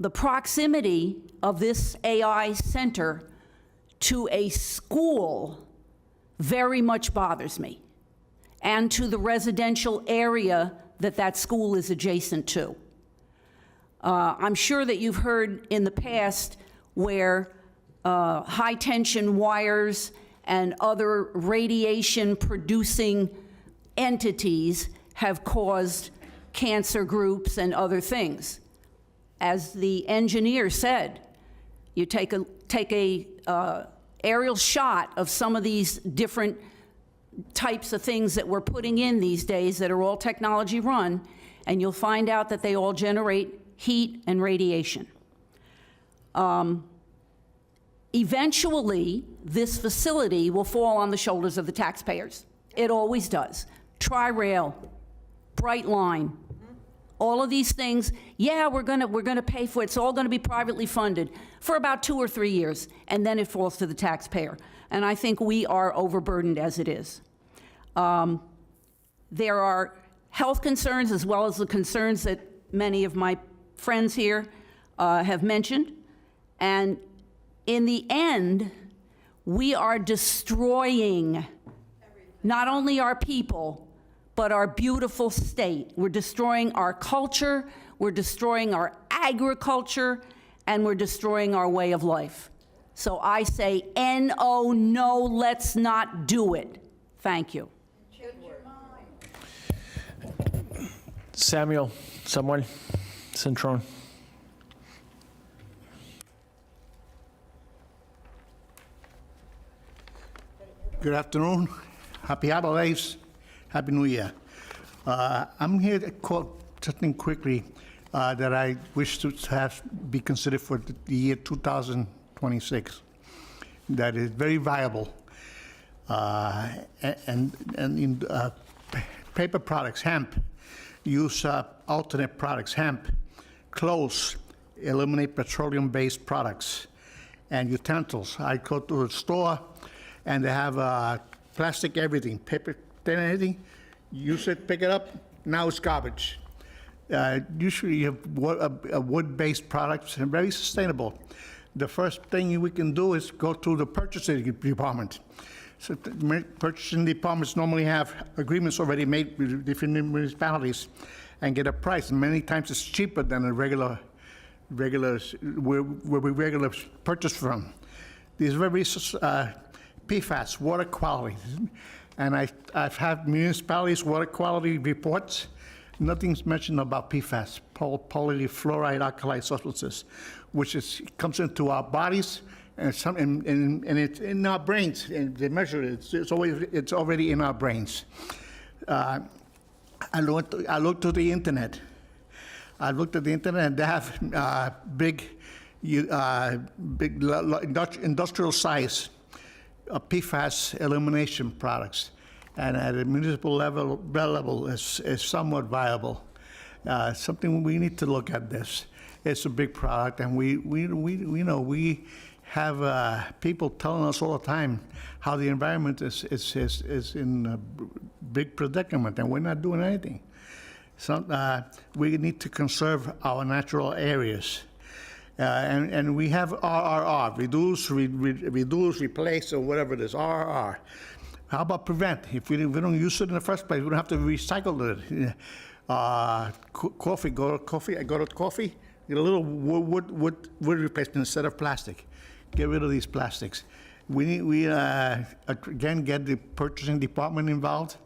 the proximity of this AI center to a school very much bothers me, and to the residential area that school is adjacent to. I'm sure that you've heard in the past where high-tension wires and other radiation-producing entities have caused cancer groups and other things. As the engineer said, you take a aerial shot of some of these different types of things that we're putting in these days that are all technology run, and you'll find out that they all generate heat and radiation. Eventually, this facility will fall on the shoulders of the taxpayers. It always does. Tri-Rail, Bright Line, all of these things, yeah, we're gonna pay for it. It's all gonna be privately funded for about 2 or 3 years, and then it falls to the taxpayer. And I think we are overburdened as it is. There are health concerns as well as the concerns that many of my friends here have mentioned. And in the end, we are destroying not only our people, but our beautiful state. We're destroying our culture, we're destroying our agriculture, and we're destroying our way of life. So I say, no, let's not do it. Thank you. Samuel Centron. Good afternoon. Happy holidays. Happy New Year. I'm here to quote something quickly that I wish to have be considered for the year 2026. That is very viable. And in paper products, hemp, use alternate products, hemp, clothes, eliminate petroleum-based products, and utensils. I go to a store and they have plastic everything, paper, anything, use it, pick it up, now it's garbage. Usually you have wood-based products and very sustainable. The first thing we can do is go to the purchasing department. So purchasing departments normally have agreements already made with different municipalities and get a price. Many times it's cheaper than a regular where we regularly purchase from. These very PFAS, water quality. And I've had municipalities' water quality reports. Nothing's mentioned about PFAS, polyfluoride alkali substances, which comes into our bodies and it's in our brains. And they measure it. It's already in our brains. I looked at the internet. I looked at the internet, and they have big industrial size PFAS elimination products, and at a municipal level is somewhat viable. Something we need to look at this. It's a big product, and we have people telling us all the time how the environment is in a big predicament, and we're not doing anything. So we need to conserve our natural areas. And we have RRR, reduce, replace, or whatever it is, RRR. How about prevent? If we don't use it in the first place, we don't have to recycle it. Coffee, go to coffee, get a little wood replacement instead of plastic. Get rid of these plastics. We again, get the purchasing department involved,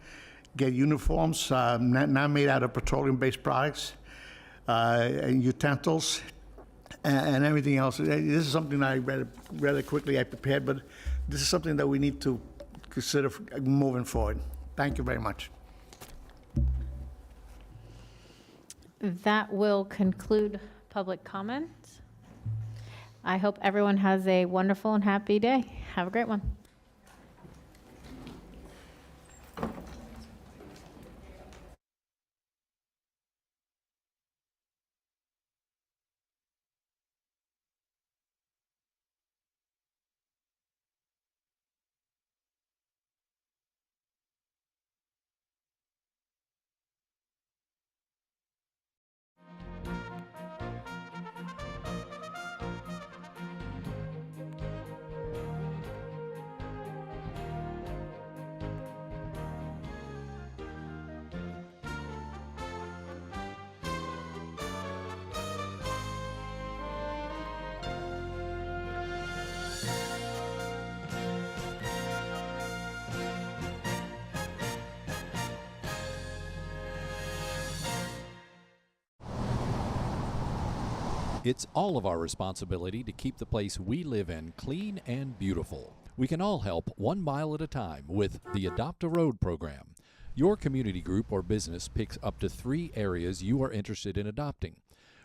get uniforms, not made out of petroleum-based products, and utensils, and everything else. This is something I read rather quickly, I prepared, but this is something that we need to consider moving forward. Thank you very much. That will conclude public comments. I hope everyone has a wonderful and happy day. Have a great one. It's all of our responsibility to keep the place we live in clean and beautiful. We can all help 1 mile at a time with the Adopt a Road program. Your community group or business picks up to 3 areas you are interested in adopting.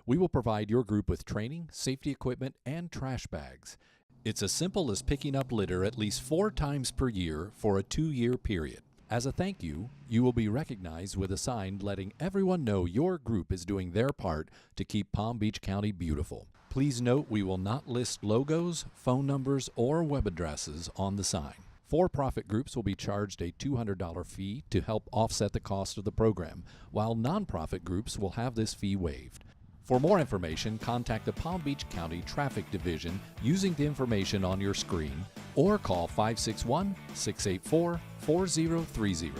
We will provide your group with training, safety equipment, and trash bags. It's as simple as picking up litter at least 4 times per year for a 2-year period. As a thank you, you will be recognized with a sign letting everyone know your group is doing their part to keep Palm Beach County beautiful. Please note we will not list logos, phone numbers, or web addresses on the sign. For-profit groups will be charged a $200 fee to help offset the cost of the program, while nonprofit groups will have this fee waived. For more information, contact the Palm Beach County Traffic Division using the information on your screen or call 561-684-4030.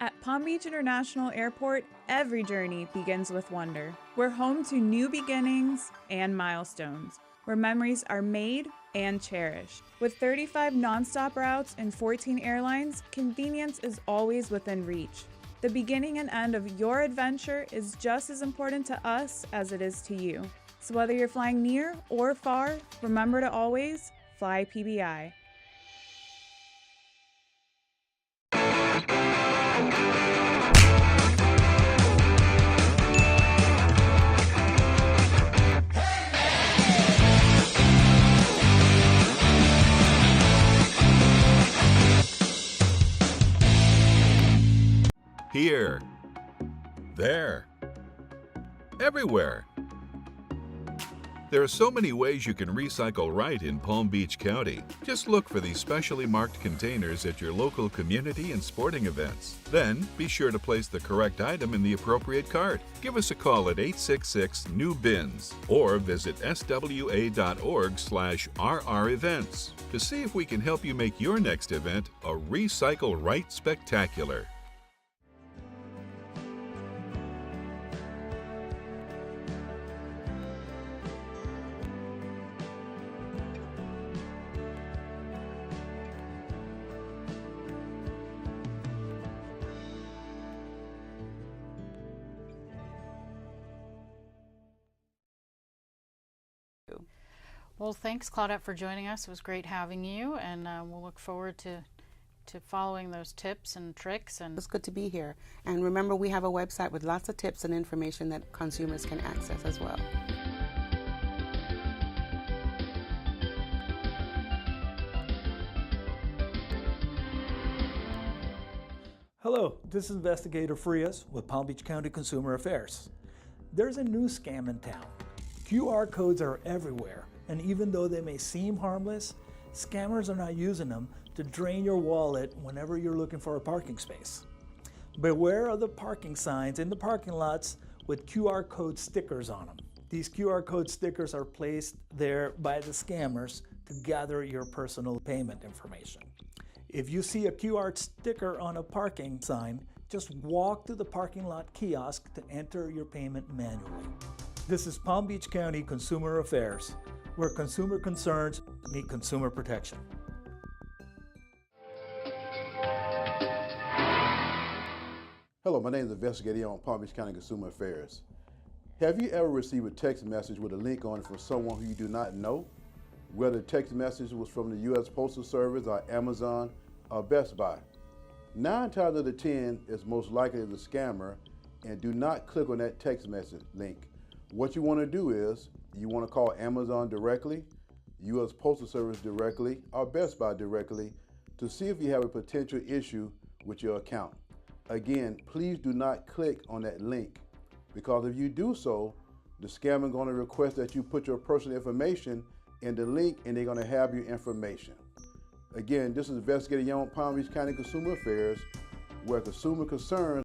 At Palm Beach International Airport, every journey begins with wonder. We're home to new beginnings and milestones, where memories are made and cherished. With 35 nonstop routes and 14 airlines, convenience is always within reach. The beginning and end of your adventure is just as important to us as it is to you. So whether you're flying near or far, remember to always fly PBI. Here, there, everywhere. There are so many ways you can recycle right in Palm Beach County. Just look for these specially marked containers at your local community and sporting events. Then, be sure to place the correct item in the appropriate cart. Give us a call at 866-NEW-BINS or visit swa.org/RR-events to see if we can help you make your next event a Recycle Right Spectacular. Well, thanks, Claudette, for joining us. It was great having you, and we'll look forward to following those tips and tricks. And it's good to be here. And remember, we have a website with lots of tips and information that consumers can access as well. Hello, this is Investigator Frias with Palm Beach County Consumer Affairs. There's a new scam in town. QR codes are everywhere, and even though they may seem harmless, scammers are not using them to drain your wallet whenever you're looking for a parking space. Beware of the parking signs in the parking lots with QR code stickers on them. These QR code stickers are placed there by the scammers to gather your personal payment information. If you see a QR sticker on a parking sign, just walk to the parking lot kiosk to enter your payment manually. This is Palm Beach County Consumer Affairs, where consumer concerns meet consumer protection. Hello, my name is Investigator on Palm Beach County Consumer Affairs. Have you ever received a text message with a link on it from someone who you do not know? Whether the text message was from the U.S. Postal Service or Amazon or Best Buy. 9 times out of 10 is most likely the scammer, and do not click on that text message link. What you want to do is, you want to call Amazon directly, U.S. Postal Service directly, or Best Buy directly to see if you have a potential issue with your account. Again, please do not click on that link, because if you do so, the scammer is going to request that you put your personal information in the link, and they're going to have your information. Again, this is Investigator Young, Palm Beach County Consumer Affairs, where consumer concerns